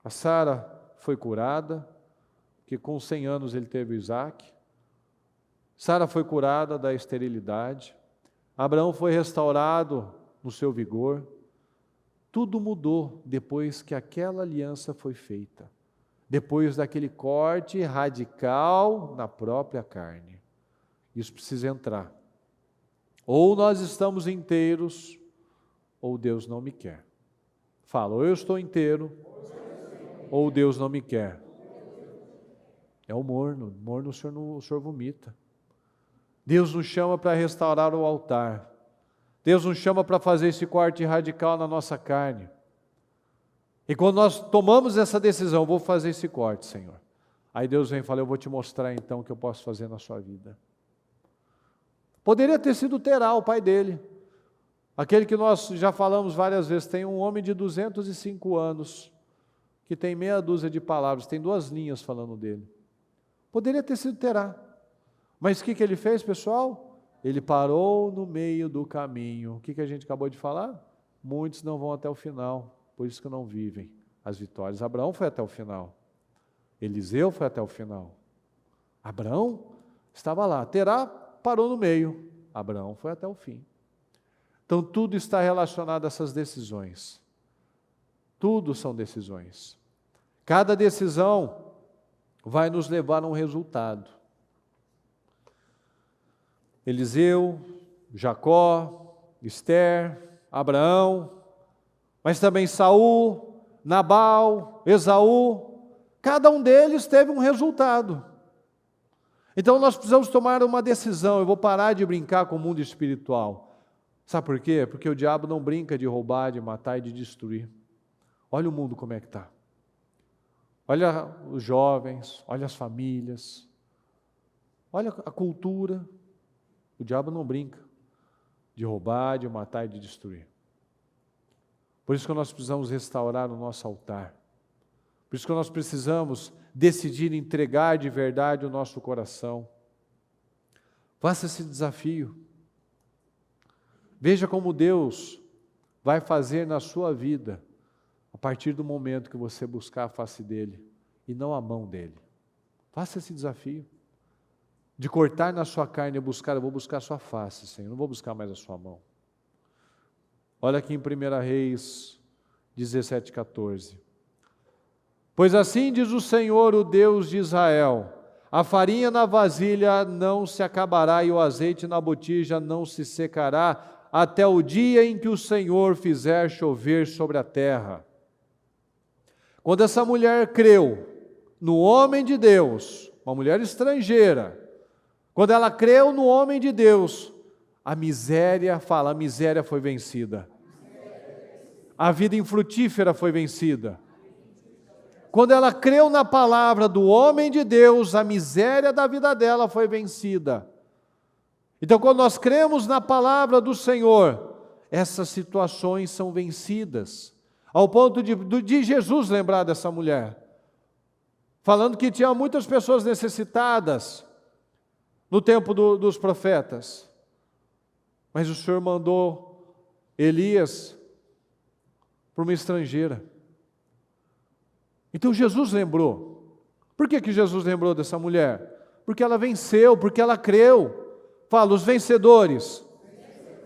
A Sara foi curada, que com 100 anos ele teve Isaac. Sara foi curada da esterilidade. Abraão foi restaurado no seu vigor. Tudo mudou depois que aquela aliança foi feita. Depois daquele corte radical na própria carne. Isso precisa entrar. Ou nós estamos inteiros, ou Deus não me quer. Fala, ou eu estou inteiro, ou Deus não me quer. É o morno o Senhor vomita. Deus nos chama para restaurar o altar. Deus nos chama para fazer esse corte radical na nossa carne. E quando nós tomamos essa decisão, vou fazer esse corte, Senhor. Aí Deus vem e fala, eu vou te mostrar então o que eu posso fazer na sua vida. Poderia ter sido Terá, o pai dele. Aquele que nós já falamos várias vezes, tem um homem de 205 anos, que tem meia dúzia de palavras, tem 2 linhas falando dele. Poderia ter sido Terá. Mas o que ele fez, pessoal? Ele parou no meio do caminho. O que a gente acabou de falar? Muitos não vão até o final, por isso que não vivem as vitórias. Abraão foi até o final. Eliseu foi até o final. Abraão estava lá. Terá parou no meio. Abraão foi até o fim. Então tudo está relacionado a essas decisões. Tudo são decisões. Cada decisão vai nos levar a um resultado. Eliseu, Jacó, Esther, Abraão, mas também Saul, Nabal, Esaú, cada um deles teve um resultado. Então nós precisamos tomar uma decisão. Eu vou parar de brincar com o mundo espiritual. Sabe por quê? Porque o diabo não brinca de roubar, de matar e de destruir. Olha o mundo como é que está. Olha os jovens, olha as famílias, olha a cultura. O diabo não brinca de roubar, de matar e de destruir. Por isso que nós precisamos restaurar o nosso altar. Por isso que nós precisamos decidir entregar de verdade o nosso coração. Faça esse desafio. Veja como Deus vai fazer na sua vida a partir do momento que você buscar a face dEle e não a mão dEle. Faça esse desafio. De cortar na sua carne eu vou buscar a sua face, Senhor, não vou buscar mais a sua mão. Olha aqui em 1 Reis 17:14. Pois assim diz o Senhor, o Deus de Israel, a farinha na vasilha não se acabará e o azeite na botija não se secará, até o dia em que o Senhor fizer chover sobre a terra. Quando essa mulher creu no homem de Deus, uma mulher estrangeira, quando ela creu no homem de Deus, a miséria foi vencida. A vida infrutífera foi vencida. Quando ela creu na palavra do homem de Deus, a miséria da vida dela foi vencida. Então, quando nós cremos na palavra do Senhor, essas situações são vencidas. Ao ponto de Jesus lembrar dessa mulher, falando que tinha muitas pessoas necessitadas no tempo dos profetas. Mas o Senhor mandou Elias para uma estrangeira. Então Jesus lembrou. Por que Jesus lembrou dessa mulher? Porque ela venceu, porque ela creu. Fala, os vencedores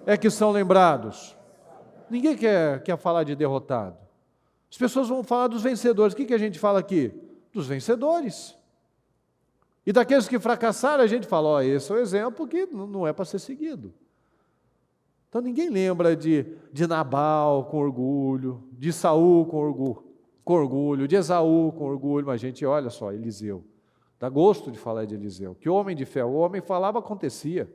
é que são lembrados. Ninguém quer falar de derrotado. As pessoas vão falar dos vencedores. O que a gente fala aqui? Dos vencedores. E daqueles que fracassaram, a gente fala, esse é o exemplo que não é para ser seguido. Então ninguém lembra de Nabal com orgulho, de Saul com orgulho, de Esaú com orgulho, mas a gente olha só, Eliseu. Dá gosto de falar de Eliseu. Que homem de fé, o homem falava, acontecia.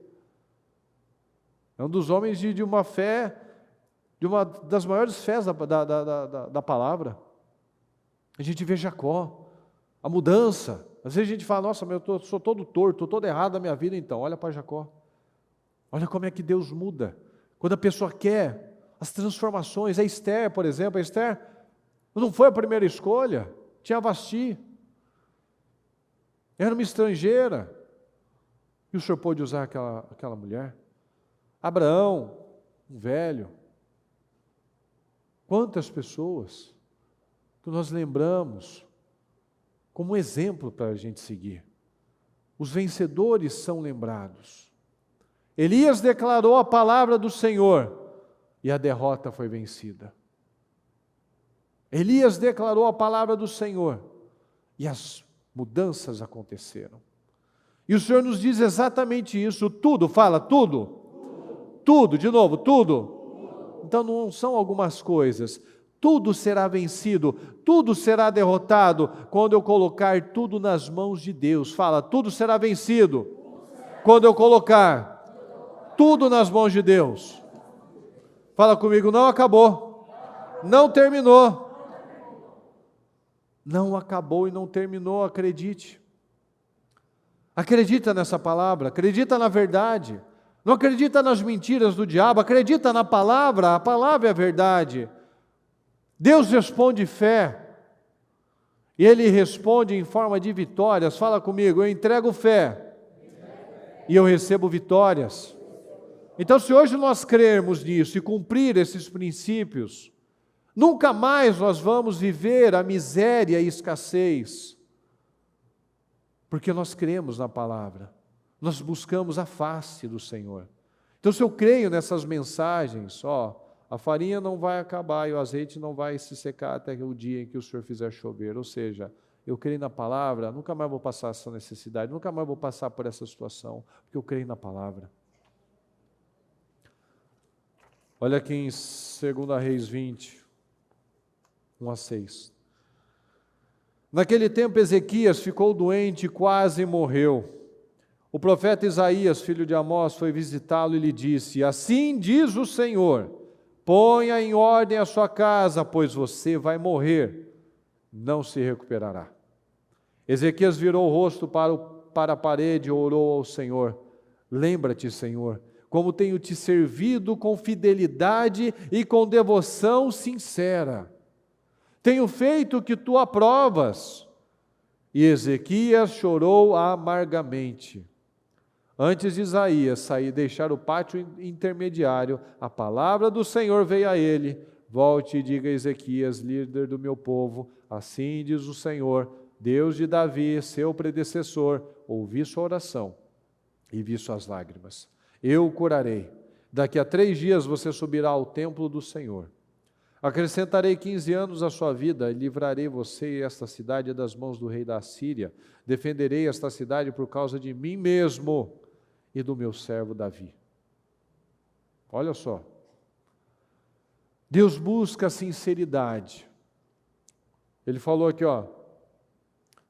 É um dos homens de uma fé, de uma das maiores fés da palavra. A gente vê Jacó, a mudança. Às vezes a gente fala, nossa, mas eu sou todo torto, estou todo errado na minha vida, então. Olha para Jacó. Olha como é que Deus muda. Quando a pessoa quer as transformações. A Esther, por exemplo, a Esther não foi a primeira escolha. Tinha Vasti. Era uma estrangeira. E o Senhor pôde usar aquela mulher. Abraão, um velho. Quantas pessoas que nós lembramos como exemplo para a gente seguir. Os vencedores são lembrados. Elias declarou a palavra do Senhor e a derrota foi vencida. Elias declarou a palavra do Senhor e as mudanças aconteceram. E o Senhor nos diz exatamente isso, tudo, fala, tudo. Tudo, de novo, tudo. Então não são algumas coisas. Tudo será vencido, tudo será derrotado quando eu colocar tudo nas mãos de Deus. Fala, tudo será vencido quando eu colocar tudo nas mãos de Deus. Fala comigo, não acabou, não terminou. Não acabou e não terminou, acredite. Acredita nessa palavra, acredita na verdade. Não acredita nas mentiras do diabo, acredita na palavra, a palavra é a verdade. Deus responde fé, e Ele responde em forma de vitórias. Fala comigo, eu entrego fé, e eu recebo vitórias. Então, se hoje nós crermos nisso e cumprir esses princípios, nunca mais nós vamos viver a miséria e escassez, porque nós cremos na palavra, nós buscamos a face do Senhor. Então, se eu creio nessas mensagens, a farinha não vai acabar e o azeite não vai se secar até o dia em que o Senhor fizer chover. Ou seja, eu creio na palavra, nunca mais vou passar essa necessidade, nunca mais vou passar por essa situação, porque eu creio na palavra. Olha aqui em 2 Reis 20, 1-6. Naquele tempo Ezequias ficou doente e quase morreu. O profeta Isaías, filho de Amós, foi visitá-lo e lhe disse: assim diz o Senhor, ponha em ordem a sua casa, pois você vai morrer, não se recuperará. Ezequias virou o rosto para a parede e orou ao Senhor: lembra-te, Senhor, como tenho te servido com fidelidade e com devoção sincera. Tenho feito o que tu aprovas. E Ezequias chorou amargamente. Antes de Isaías sair e deixar o pátio intermediário, a palavra do Senhor veio a ele: volte e diga a Ezequias, líder do meu povo, assim diz o Senhor, Deus de Davi, seu predecessor, ouvi sua oração e vi suas lágrimas. Eu o curarei. Daqui a 3 dias você subirá ao templo do Senhor. Acrescentarei 15 anos à sua vida e livrarei você e esta cidade das mãos do rei da Assíria. Defenderei esta cidade por causa de mim mesmo e do meu servo Davi. Olha só. Deus busca sinceridade. Ele falou aqui,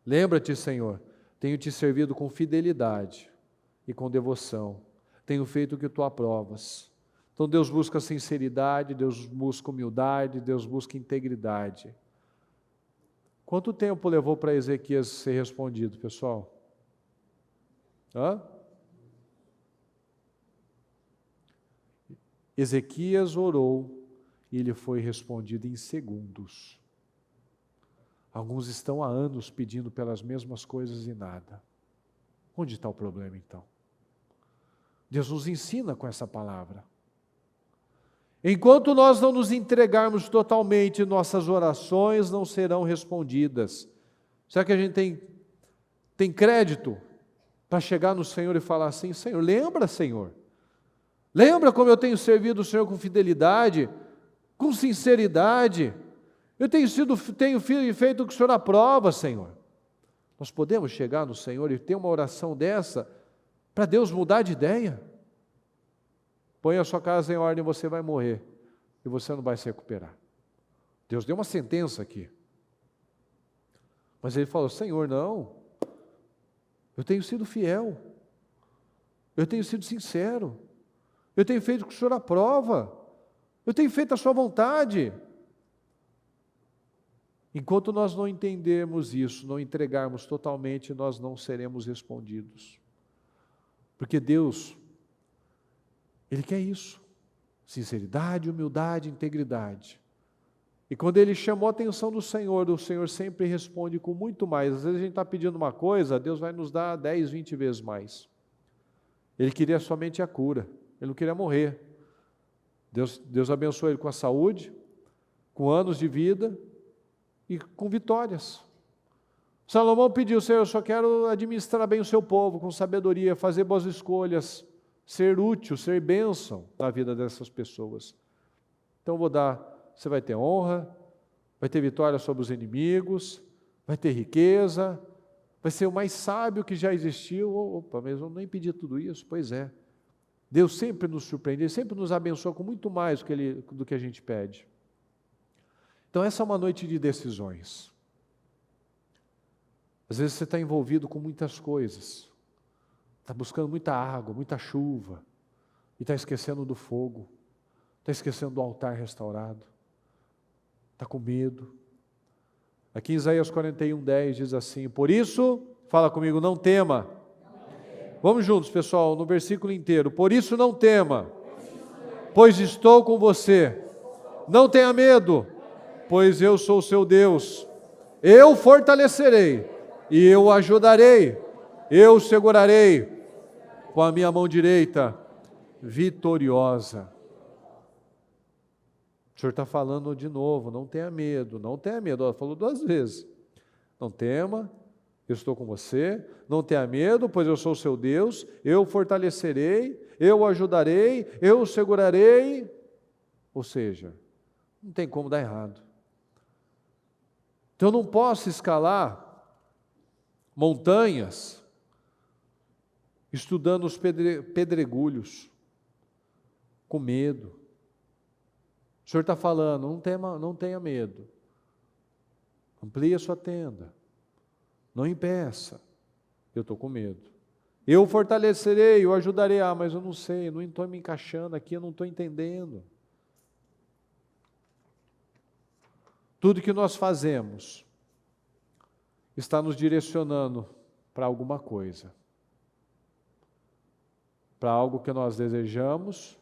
lembra-te, Senhor, tenho te servido com fidelidade e com devoção. Tenho feito o que tu aprovas. Então Deus busca sinceridade, Deus busca humildade, Deus busca integridade. Quanto tempo levou para Ezequias ser respondido, pessoal? Ezequias orou e ele foi respondido em segundos. Alguns estão há anos pedindo pelas mesmas coisas e nada. Onde está o problema então? Deus nos ensina com essa palavra. Enquanto nós não nos entregarmos totalmente, nossas orações não serão respondidas. Será que a gente tem crédito para chegar no Senhor e falar assim: Senhor, lembra, Senhor? Lembra como eu tenho servido o Senhor com fidelidade, com sinceridade? Eu tenho feito o que o Senhor aprova, Senhor. Nós podemos chegar no Senhor e ter uma oração dessa para Deus mudar de ideia? Põe a sua casa em ordem, você vai morrer e você não vai se recuperar. Deus deu uma sentença aqui. Mas ele falou: Senhor, não, eu tenho sido fiel, eu tenho sido sincero, eu tenho feito o que o Senhor aprova, eu tenho feito a sua vontade. Enquanto nós não entendermos isso, não entregarmos totalmente, nós não seremos respondidos. Porque Deus, Ele quer isso: sinceridade, humildade, integridade. E quando Ele chamou a atenção do Senhor, o Senhor sempre responde com muito mais. Às vezes a gente está pedindo uma coisa, Deus vai nos dar 10, 20 vezes mais. Ele queria somente a cura, Ele não queria morrer. Deus abençoou ele com a saúde, com anos de vida e com vitórias. Salomão pediu: Senhor, eu só quero administrar bem o seu povo, com sabedoria, fazer boas escolhas, ser útil, ser bênção na vida dessas pessoas. Então você vai ter honra, vai ter vitória sobre os inimigos, vai ter riqueza, vai ser o mais sábio que já existiu. Opa, mas eu nem pedi tudo isso. Pois é, Deus sempre nos surpreende, Ele sempre nos abençoa com muito mais do que a gente pede. Então essa é uma noite de decisões. Às vezes você está envolvido com muitas coisas, está buscando muita água, muita chuva, e está esquecendo do fogo, está esquecendo do altar restaurado, está com medo. Aqui em Isaías 41:10 diz assim: por isso, fala comigo, não tema. Vamos juntos, pessoal, no versículo inteiro. Por isso não tema, pois estou com você. Não tenha medo, pois eu sou o seu Deus. Eu fortalecerei e eu o ajudarei. Eu o segurarei com a minha mão direita vitoriosa. O Senhor está falando de novo: não tenha medo, não tenha medo. Ela falou 2 vezes. Não tema, eu estou com você. Não tenha medo, pois eu sou o seu Deus. Eu o fortalecerei, eu o ajudarei, eu o segurarei. Ou seja, não tem como dar errado. Então eu não posso escalar montanhas estudando os pedregulhos, com medo. O Senhor está falando: não tenha medo, amplie a sua tenda, não impeça. Eu estou com medo. Eu o fortalecerei, eu ajudarei. Mas eu não sei, não estou me encaixando aqui, eu não estou entendendo. Tudo que nós fazemos está nos direcionando para alguma coisa, para algo que nós desejamos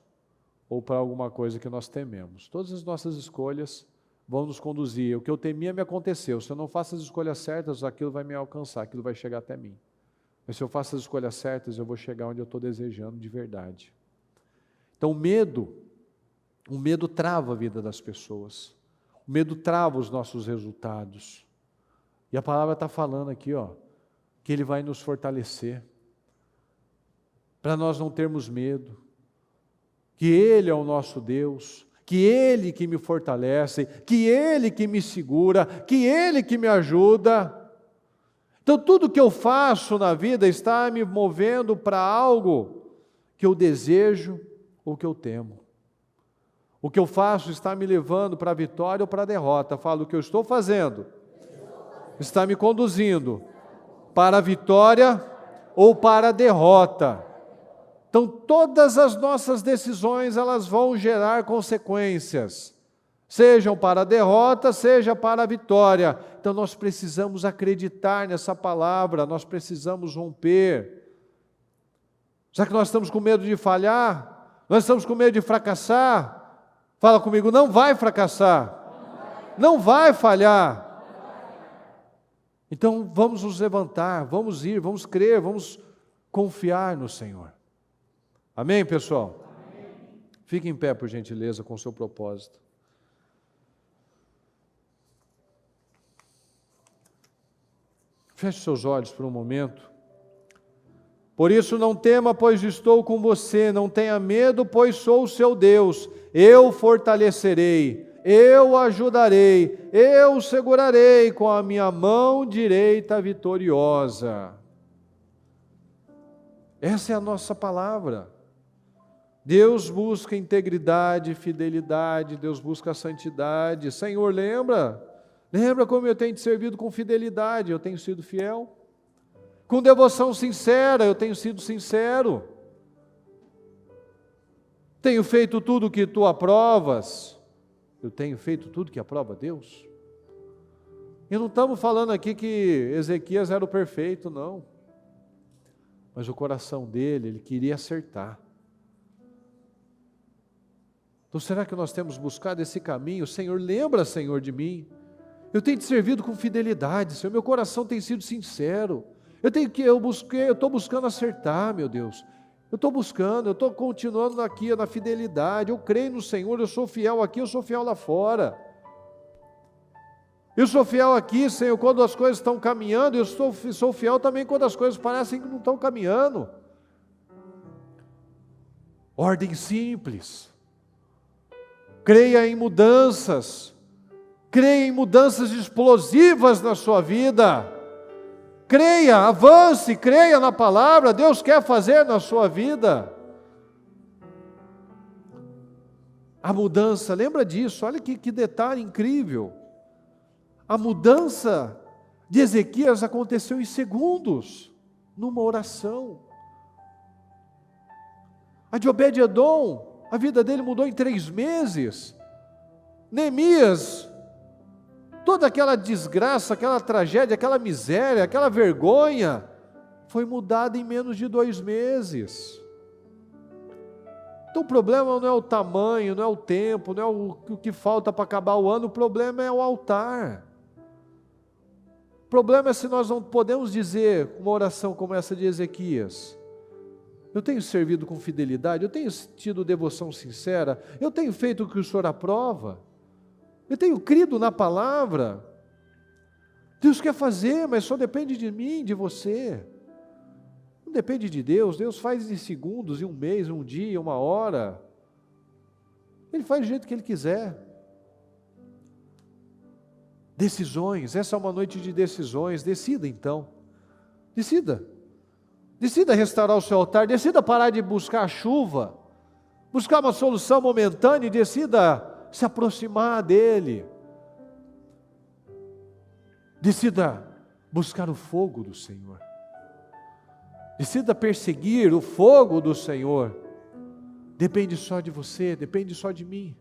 ou para alguma coisa que nós tememos. Todas as nossas escolhas vão nos conduzir. O que eu temia me aconteceu. Se eu não faço as escolhas certas, aquilo vai me alcançar, aquilo vai chegar até mim. Mas se eu faço as escolhas certas, eu vou chegar onde eu estou desejando de verdade. Então o medo trava a vida das pessoas. O medo trava os nossos resultados. E a palavra está falando aqui, que Ele vai nos fortalecer, para nós não termos medo, que Ele é o nosso Deus, que Ele que me fortalece, que Ele que me segura, que Ele que me ajuda. Então tudo que eu faço na vida está me movendo para algo que eu desejo ou que eu temo. O que eu faço está me levando para a vitória ou para a derrota. Falo: o que eu estou fazendo está me conduzindo para a vitória ou para a derrota. Então todas as nossas decisões, elas vão gerar consequências. sejam para a derrota, seja para a vitória. Então nós precisamos acreditar nessa palavra, nós precisamos romper. Já que nós estamos com medo de falhar, nós estamos com medo de fracassar, fala comigo, não vai fracassar, não vai falhar. Então vamos nos levantar, vamos ir, vamos crer, vamos confiar no Senhor. Amém, pessoal? Amém. Fique em pé, por gentileza, com o seu propósito. Feche seus olhos por um momento. Por isso não tema, pois estou com você, não tenha medo, pois sou o seu Deus. Eu fortalecerei, eu ajudarei, eu segurarei com a minha mão direita vitoriosa. Essa é a nossa palavra. Deus busca integridade, fidelidade, Deus busca santidade. Senhor, lembra como eu tenho te servido com fidelidade, eu tenho sido fiel. Com devoção sincera, eu tenho sido sincero. Tenho feito tudo o que tu aprovas. Eu tenho feito tudo que aprova Deus. E não estamos falando aqui que Ezequias era o perfeito, não. Mas o coração dele, ele queria acertar. Então será que nós temos buscado esse caminho? Senhor, lembra, Senhor, de mim. Eu tenho te servido com fidelidade, Senhor, meu coração tem sido sincero. Eu estou buscando acertar, meu Deus. Eu estou continuando aqui na fidelidade. Eu creio no Senhor, eu sou fiel aqui, eu sou fiel lá fora. Eu sou fiel aqui, Senhor, quando as coisas estão caminhando, eu sou fiel também quando as coisas parecem que não estão caminhando. Ordem simples. Creia em mudanças. Creia em mudanças explosivas na sua vida. Creia, avance, creia na palavra, Deus quer fazer na sua vida. A mudança, lembra disso, olha que detalhe incrível. A mudança de Ezequias aconteceu em segundos, numa oração. A de Obed-Edom, a vida dele mudou em 3 meses. Neemias, toda aquela desgraça, aquela tragédia, aquela miséria, aquela vergonha, foi mudada em menos de 2 meses. Então o problema não é o tamanho, não é o tempo, não é o que falta para acabar o ano, o problema é o altar. O problema é se nós não podemos dizer uma oração como essa de Ezequias. Eu tenho servido com fidelidade, eu tenho tido devoção sincera, eu tenho feito o que o Senhor aprova. Eu tenho crido na palavra. Deus quer fazer, mas só depende de mim, de você. Não depende de Deus. Deus faz em segundos, em um mês, um dia, uma hora. Ele faz do jeito que Ele quiser. Decisões. Essa é uma noite de decisões. Decida então. Decida. Decida restaurar o seu altar. Decida parar de buscar a chuva. Buscar uma solução momentânea e decida se aproximar dEle. Decida buscar o fogo do Senhor. Decida perseguir o fogo do Senhor. Depende só de você, depende só de mim.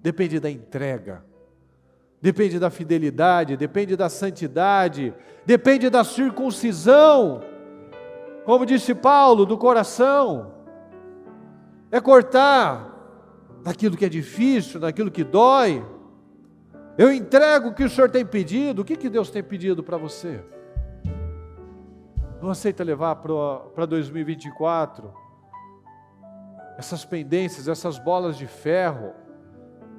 Depende da entrega. Depende da fidelidade, depende da santidade, depende da circuncisão. Como disse Paulo, do coração. É cortar naquilo que é difícil, naquilo que dói. Eu entrego o que o Senhor tem pedido. O que Deus tem pedido para você? Não aceita levar para 2024 essas pendências, essas bolas de ferro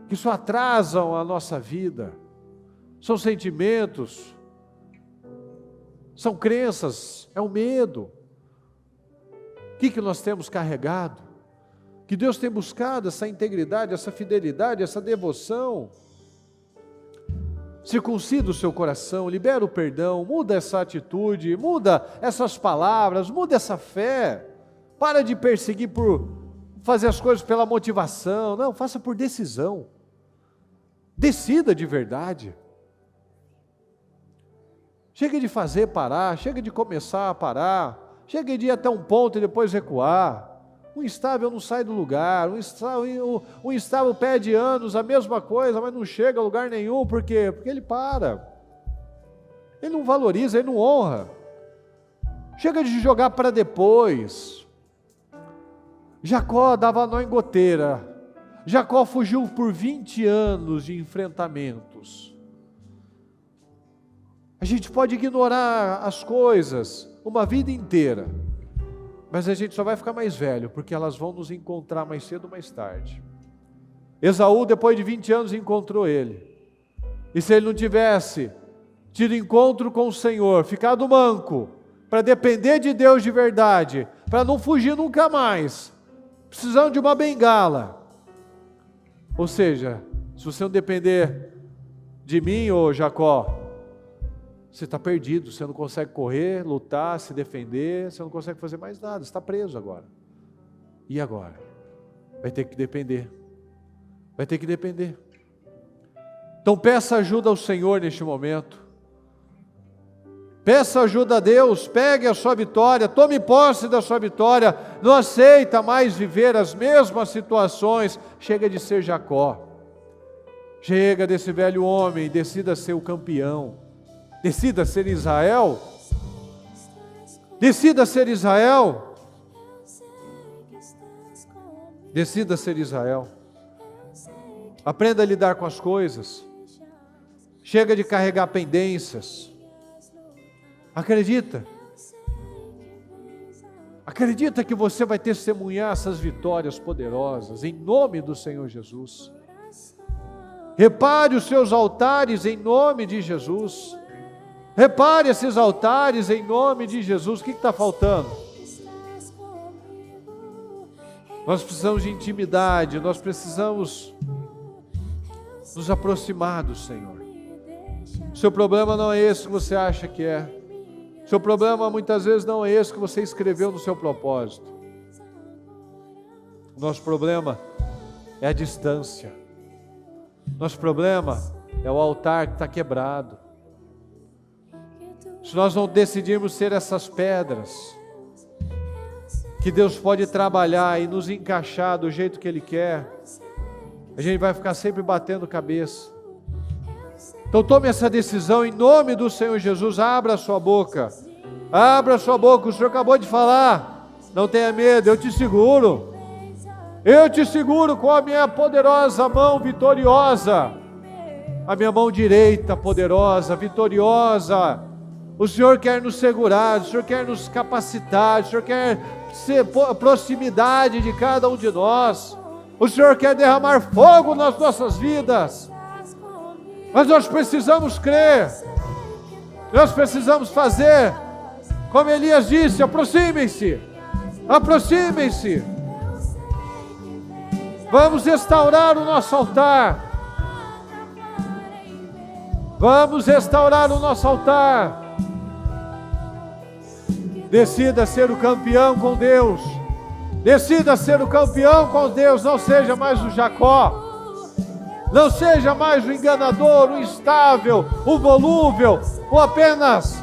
que só atrasam a nossa vida. São sentimentos, são crenças, é o medo. O que nós temos carregado? Que Deus tem buscado essa integridade, essa fidelidade, essa devoção. Circuncida o seu coração, libera o perdão, muda essa atitude, muda essas palavras, muda essa fé. Para de perseguir por fazer as coisas pela motivação, não, faça por decisão. Decida de verdade. Chega de fazer parar, chega de começar a parar, chega de ir até um ponto e depois recuar. Um instável não sai do lugar, um instável pede anos, a mesma coisa, mas não chega a lugar nenhum, por quê? Porque ele para, ele não valoriza, ele não honra, chega de jogar para depois. Jacó dava nó em goteira, Jacó fugiu por 20 anos de enfrentamentos. A gente pode ignorar as coisas uma vida inteira, mas a gente só vai ficar mais velho, porque elas vão nos encontrar mais cedo ou mais tarde. Esaú, depois de 20 anos, encontrou ele. E se ele não tivesse tido encontro com o Senhor, ficado manco, para depender de Deus de verdade, para não fugir nunca mais, precisando de uma bengala. Ou seja, se você não depender de mim, ô Jacó, você está perdido, você não consegue correr, lutar, se defender, você não consegue fazer mais nada, você está preso agora. E agora? Vai ter que depender. Vai ter que depender. Então peça ajuda ao Senhor neste momento. Peça ajuda a Deus, pegue a sua vitória, tome posse da sua vitória, não aceita mais viver as mesmas situações, chega de ser Jacó, chega desse velho homem, decida ser o campeão, decida ser Israel, decida ser Israel, decida ser Israel, aprenda a lidar com as coisas, chega de carregar pendências. Acredita que você vai testemunhar essas vitórias poderosas, em nome do Senhor Jesus. Repare os seus altares em nome de Jesus, repare esses altares em nome de Jesus. O que está faltando? Nós precisamos de intimidade, nós precisamos nos aproximar do Senhor. O seu problema não é esse que você acha que é. Seu problema muitas vezes não é esse que você escreveu no seu propósito. Nosso problema é a distância. Nosso problema é o altar que está quebrado. Se nós não decidirmos ser essas pedras, que Deus pode trabalhar e nos encaixar do jeito que Ele quer, a gente vai ficar sempre batendo cabeça. Então tome essa decisão em nome do Senhor Jesus. Abra a sua boca, abra a sua boca. O Senhor acabou de falar, não tenha medo, eu te seguro com a minha poderosa mão vitoriosa, a minha mão direita poderosa, vitoriosa. O Senhor quer nos segurar, o Senhor quer nos capacitar, o Senhor quer ser proximidade de cada um de nós, o Senhor quer derramar fogo nas nossas vidas. Mas nós precisamos crer, nós precisamos fazer, como Elias disse, aproximem-se, aproximem-se, vamos restaurar o nosso altar, vamos restaurar o nosso altar. Decida ser o campeão com Deus, decida ser o campeão com Deus, não seja mais o Jacó, não seja mais o enganador, o instável, o volúvel, ou apenas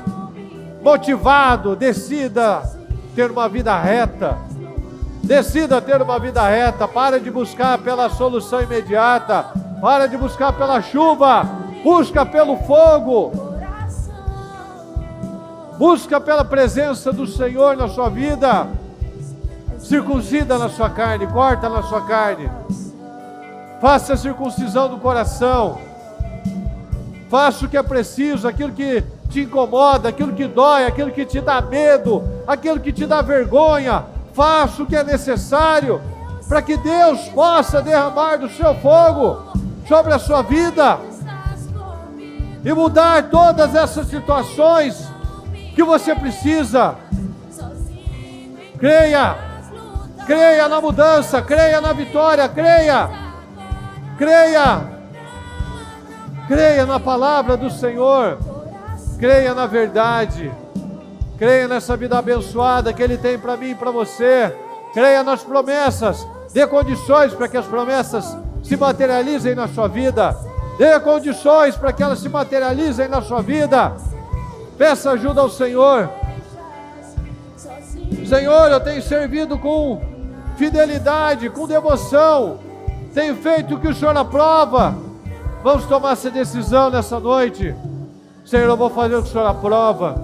motivado. Decida ter uma vida reta, decida ter uma vida reta. Para de buscar pela solução imediata, para de buscar pela chuva, busca pelo fogo, busca pela presença do Senhor na sua vida. Circuncida na sua carne, corta na sua carne, faça a circuncisão do coração, faça o que é preciso, aquilo que te incomoda, aquilo que dói, aquilo que te dá medo, aquilo que te dá vergonha, faça o que é necessário, para que Deus possa derramar do seu fogo sobre a sua vida, e mudar todas essas situações que você precisa. Creia, creia na mudança, creia na vitória, creia, creia na palavra do Senhor, creia na verdade, creia nessa vida abençoada que Ele tem para mim e para você, creia nas promessas, dê condições para que as promessas se materializem na sua vida, dê condições para que elas se materializem na sua vida. Peça ajuda ao Senhor. Senhor, eu tenho servido com fidelidade, com devoção, tenho feito o que o Senhor aprova. Vamos tomar essa decisão nessa noite. Senhor, eu vou fazer o que o Senhor aprova.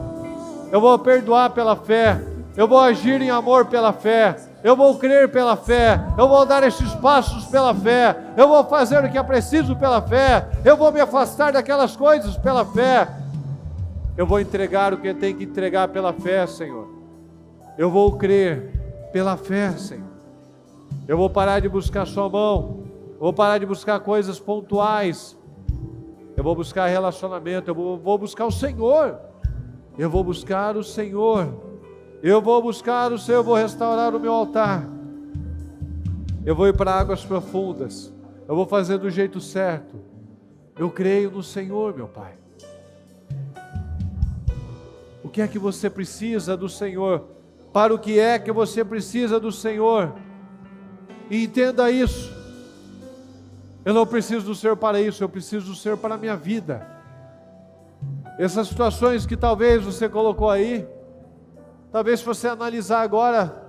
Eu vou perdoar pela fé. Eu vou agir em amor pela fé. Eu vou crer pela fé. Eu vou dar esses passos pela fé. Eu vou fazer o que é preciso pela fé. Eu vou me afastar daquelas coisas pela fé. Eu vou entregar o que tem que entregar pela fé, Senhor. Eu vou crer pela fé, Senhor. Eu vou parar de buscar sua mão. Eu vou parar de buscar coisas pontuais. Eu vou buscar relacionamento. Eu vou buscar o Senhor. Eu vou buscar o Senhor. Eu vou buscar o Senhor. Eu vou restaurar o meu altar. Eu vou ir para águas profundas. Eu vou fazer do jeito certo. Eu creio no Senhor, meu Pai. O que é que você precisa do Senhor? Para o que é que você precisa do Senhor? E entenda isso. Eu não preciso do Senhor para isso, eu preciso do Senhor para a minha vida. Essas situações que talvez você colocou aí, talvez se você analisar agora,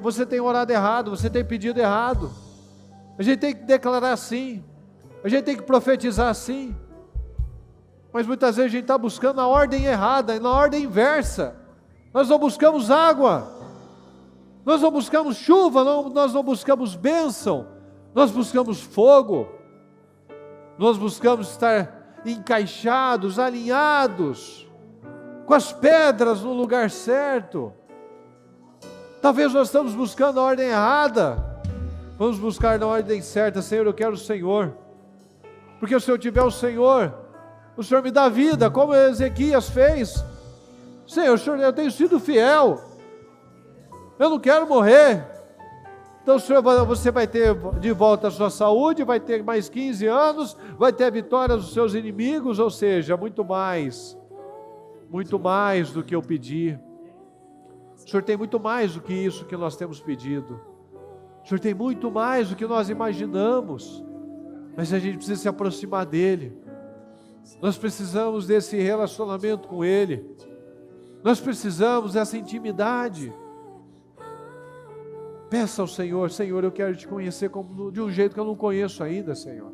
você tem orado errado, você tem pedido errado. A gente tem que declarar assim, a gente tem que profetizar assim. Mas muitas vezes a gente está buscando a ordem errada, na ordem inversa. Nós não buscamos água, nós não buscamos chuva, nós não buscamos bênção, nós buscamos fogo, nós buscamos estar encaixados, alinhados, com as pedras no lugar certo. Talvez nós estamos buscando a ordem errada, vamos buscar na ordem certa. Senhor, eu quero o Senhor, porque se eu tiver o Senhor me dá vida, como Ezequias fez. Senhor, eu tenho sido fiel, eu não quero morrer. Então, Senhor, você vai ter de volta a sua saúde, vai ter mais 15 anos, vai ter a vitória dos seus inimigos, ou seja, muito mais do que eu pedi. O Senhor tem muito mais do que isso que nós temos pedido. O Senhor tem muito mais do que nós imaginamos, mas a gente precisa se aproximar dEle. Nós precisamos desse relacionamento com Ele. Nós precisamos dessa intimidade. Peça ao Senhor: Senhor, eu quero te conhecer de um jeito que eu não conheço ainda, Senhor.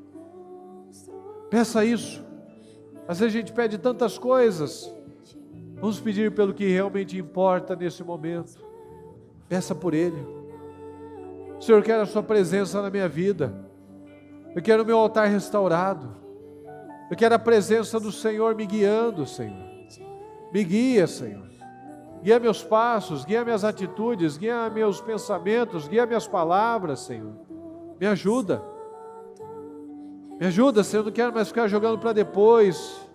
Peça isso. Às vezes a gente pede tantas coisas. Vamos pedir pelo que realmente importa nesse momento. Peça por Ele. Senhor, eu quero a sua presença na minha vida. Eu quero o meu altar restaurado. Eu quero a presença do Senhor me guiando, Senhor. Me guia, Senhor. Guia meus passos, guia minhas atitudes, guia meus pensamentos, guia minhas palavras, Senhor. Me ajuda. Me ajuda, Senhor. Eu não quero mais ficar jogando para depois,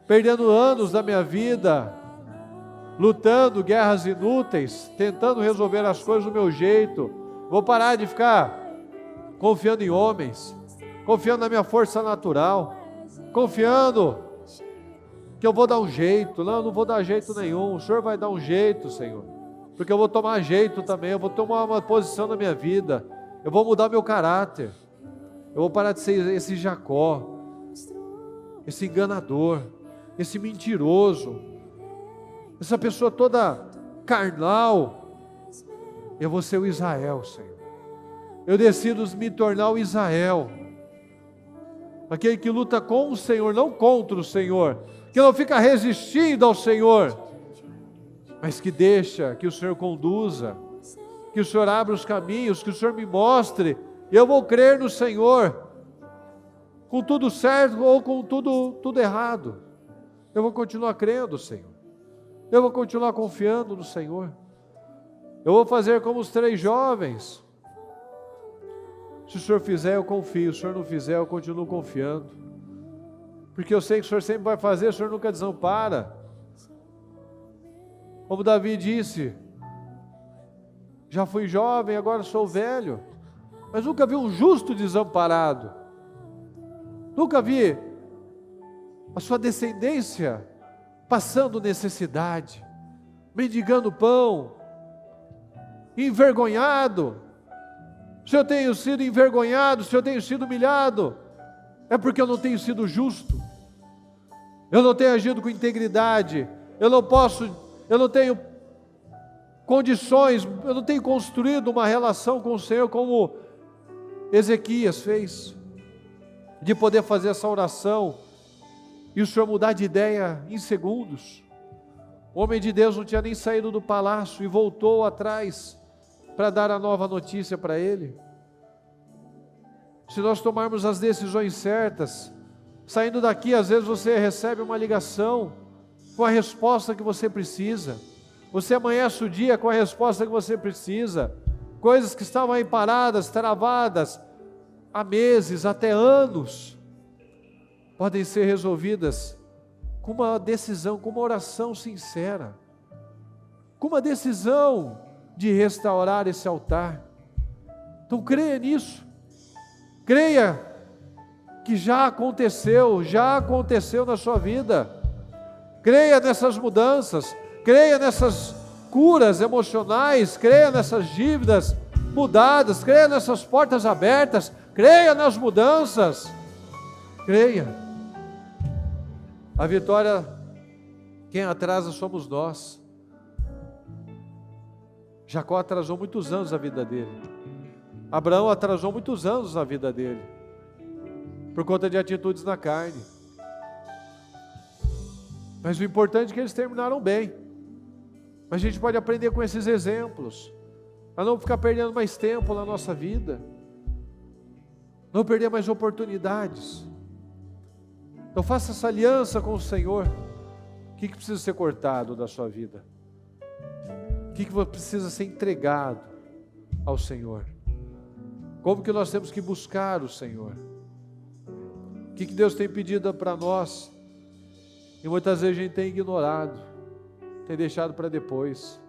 perdendo anos da minha vida, lutando guerras inúteis, tentando resolver as coisas do meu jeito. Vou parar de ficar confiando em homens, confiando na minha força natural, confiando que eu vou dar um jeito. Não, eu não vou dar jeito nenhum. O Senhor vai dar um jeito, Senhor, porque eu vou tomar jeito também. Eu vou tomar uma posição na minha vida. Eu vou mudar meu caráter. Eu vou parar de ser esse Jacó, esse enganador, esse mentiroso, essa pessoa toda carnal. Eu vou ser o Israel, Senhor. Eu decido me tornar o Israel, aquele que luta com o Senhor, não contra o Senhor, que não fica resistindo ao Senhor, mas que deixa que o Senhor conduza, que o Senhor abra os caminhos, que o Senhor me mostre, e eu vou crer no Senhor, com tudo certo ou com tudo errado. Eu vou continuar crendo, Senhor. Eu vou continuar confiando no Senhor. Eu vou fazer como os 3 jovens. Se o Senhor fizer, eu confio. Se o Senhor não fizer, eu continuo confiando. Porque eu sei que o Senhor sempre vai fazer, o Senhor nunca desampara. Como Davi disse: já fui jovem, agora sou velho, mas nunca vi um justo desamparado. Nunca vi a sua descendência passando necessidade, mendigando pão, envergonhado. Se eu tenho sido envergonhado, se eu tenho sido humilhado, é porque eu não tenho sido justo, eu não tenho agido com integridade, eu não tenho condições, eu não tenho construído uma relação com o Senhor como Ezequias fez, de poder fazer essa oração e o Senhor mudar de ideia em segundos. O homem de Deus não tinha nem saído do palácio e voltou atrás para dar a nova notícia para ele. Se nós tomarmos as decisões certas, saindo daqui, às vezes você recebe uma ligação com a resposta que você precisa. Você amanhece o dia com a resposta que você precisa. Coisas que estavam aí paradas, travadas, há meses, até anos, podem ser resolvidas com uma decisão, com uma oração sincera, com uma decisão de restaurar esse altar. Então creia nisso, creia que já aconteceu na sua vida. Creia nessas mudanças, creia nessas curas emocionais, creia nessas dívidas mudadas, creia nessas portas abertas, creia nas mudanças, creia. A vitória, quem atrasa somos nós. Jacó atrasou muitos anos a vida dele. Abraão atrasou muitos anos na vida dele, por conta de atitudes na carne. Mas o importante é que eles terminaram bem. Mas a gente pode aprender com esses exemplos, a não ficar perdendo mais tempo na nossa vida, não perder mais oportunidades. Então faça essa aliança com o Senhor. O que precisa ser cortado da sua vida? O que precisa ser entregado ao Senhor? Como que nós temos que buscar o Senhor? O que Deus tem pedido para nós? E muitas vezes a gente tem ignorado, tem deixado para depois.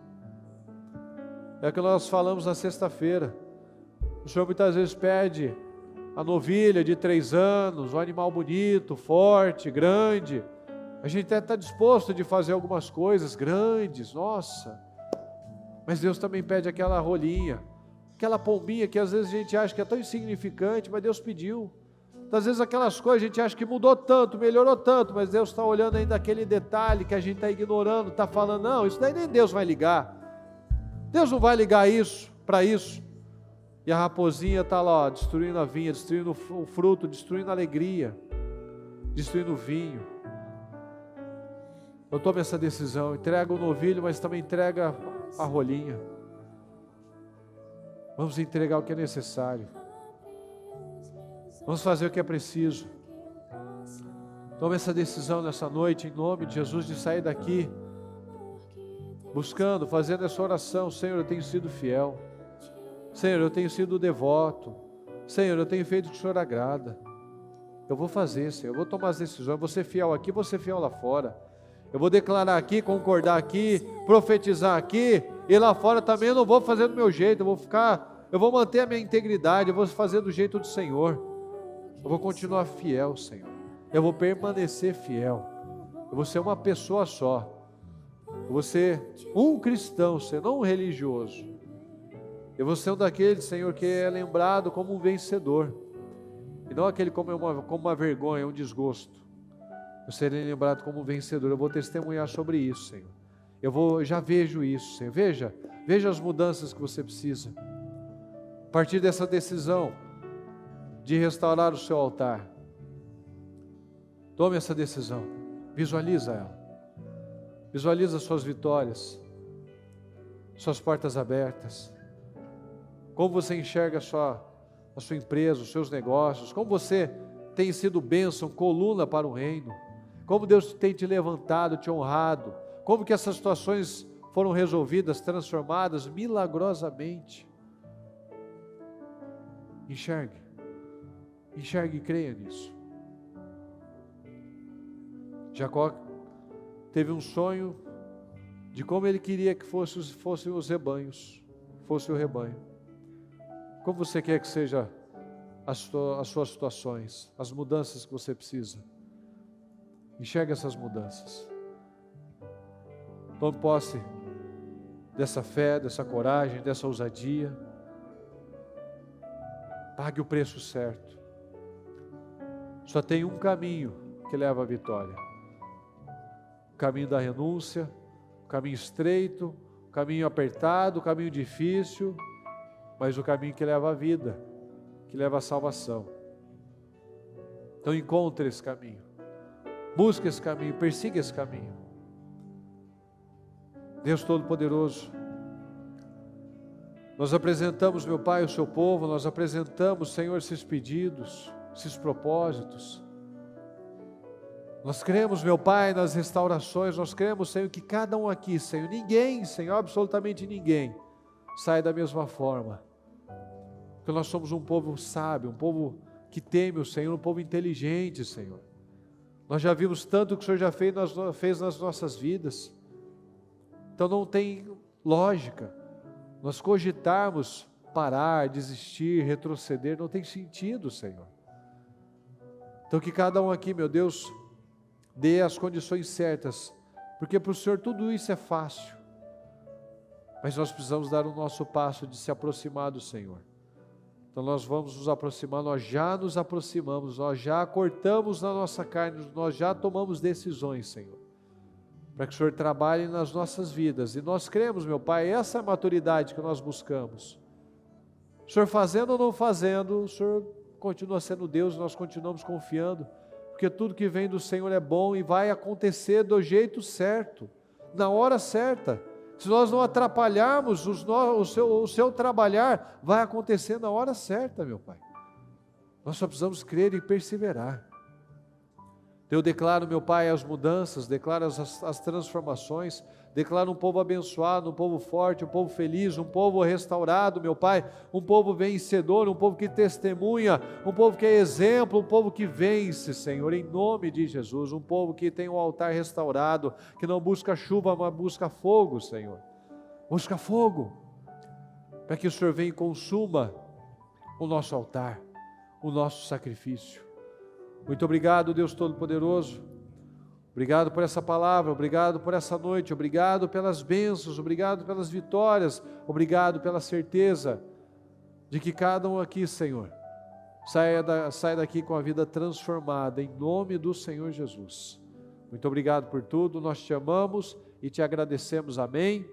É o que nós falamos na sexta-feira. O Senhor muitas vezes pede a novilha de 3 anos, um animal bonito, forte, grande. A gente até está disposto de fazer algumas coisas grandes, nossa. Mas Deus também pede aquela rolinha, aquela pombinha que às vezes a gente acha que é tão insignificante, mas Deus pediu. Às vezes aquelas coisas a gente acha que mudou tanto, melhorou tanto, mas Deus está olhando ainda aquele detalhe que a gente está ignorando, está falando, não, isso daí nem Deus vai ligar. Deus não vai ligar isso, para isso. E a raposinha está lá, ó, destruindo a vinha, destruindo o fruto, destruindo a alegria, destruindo o vinho. Eu tomo essa decisão, entrega o novilho, mas também entrega a rolinha. Vamos entregar o que é necessário. Vamos fazer o que é preciso. Tome essa decisão nessa noite, em nome de Jesus, de sair daqui, buscando, fazendo essa oração. Senhor, eu tenho sido fiel. Senhor, eu tenho sido devoto. Senhor, eu tenho feito o que o Senhor agrada. Eu vou fazer, Senhor, eu vou tomar as decisões. Eu vou ser fiel aqui, vou ser fiel lá fora. Eu vou declarar aqui, concordar aqui, profetizar aqui, e lá fora também eu não vou fazer do meu jeito. Eu vou manter a minha integridade, eu vou fazer do jeito do Senhor. Eu vou continuar fiel, Senhor. Eu vou permanecer fiel. Eu vou ser uma pessoa só. Eu vou ser um cristão, Senhor, não um religioso. Eu vou ser um daqueles, Senhor, que é lembrado como um vencedor. E não aquele como uma vergonha, um desgosto. Eu serei lembrado como um vencedor. Eu vou testemunhar sobre isso, Senhor. Já vejo isso, Senhor. Veja as mudanças que você precisa. A partir dessa decisão de restaurar o seu altar, tome essa decisão, visualiza ela, visualiza suas vitórias, suas portas abertas, como você enxerga a sua empresa, os seus negócios, como você tem sido bênção, coluna para o reino, como Deus tem te levantado, te honrado, como que essas situações foram resolvidas, transformadas milagrosamente. Enxergue e creia nisso. Jacó teve um sonho de como ele queria que fossem os rebanhos, fosse o rebanho. Como você quer que seja as suas situações, as mudanças que você precisa? Enxergue essas mudanças. Tome posse dessa fé, dessa coragem, dessa ousadia. Pague o preço certo. Só tem um caminho que leva à vitória. O caminho da renúncia, o caminho estreito, o caminho apertado, o caminho difícil, mas o caminho que leva à vida, que leva à salvação. Então encontre esse caminho, busque esse caminho, persiga esse caminho. Deus Todo-Poderoso, nós apresentamos, meu Pai, o seu povo, nós apresentamos, Senhor, esses pedidos, esses propósitos. Nós cremos, meu Pai, nas restaurações, nós cremos, Senhor, que cada um aqui, Senhor, ninguém, Senhor, absolutamente ninguém, sai da mesma forma. Porque nós somos um povo sábio, um povo que teme o Senhor, um povo inteligente, Senhor. Nós já vimos tanto que o Senhor já fez nas nossas vidas. Então não tem lógica nós cogitarmos parar, desistir, retroceder, não tem sentido, Senhor. Então que cada um aqui, meu Deus, dê as condições certas, porque para o Senhor tudo isso é fácil, mas nós precisamos dar o nosso passo de se aproximar do Senhor. Então nós vamos nos aproximar, nós já nos aproximamos, nós já cortamos na nossa carne, nós já tomamos decisões, Senhor, para que o Senhor trabalhe nas nossas vidas, e nós cremos, meu Pai, essa é a maturidade que nós buscamos. O Senhor fazendo ou não fazendo, o Senhor continua sendo Deus, nós continuamos confiando, porque tudo que vem do Senhor é bom e vai acontecer do jeito certo, na hora certa. Se nós não atrapalharmos o seu trabalhar, vai acontecer na hora certa, meu Pai. Nós só precisamos crer e perseverar. Eu declaro, meu Pai, as mudanças, declaro as transformações, declaro um povo abençoado, um povo forte, um povo feliz, um povo restaurado, meu Pai, um povo vencedor, um povo que testemunha, um povo que é exemplo, um povo que vence, Senhor, em nome de Jesus, um povo que tem um altar restaurado, que não busca chuva, mas busca fogo, Senhor, busca fogo, para que o Senhor venha e consuma o nosso altar, o nosso sacrifício. Muito obrigado, Deus Todo-Poderoso, obrigado por essa palavra, obrigado por essa noite, obrigado pelas bênçãos, obrigado pelas vitórias, obrigado pela certeza de que cada um aqui, Senhor, saia daqui com a vida transformada, em nome do Senhor Jesus. Muito obrigado por tudo, nós te amamos e te agradecemos, amém.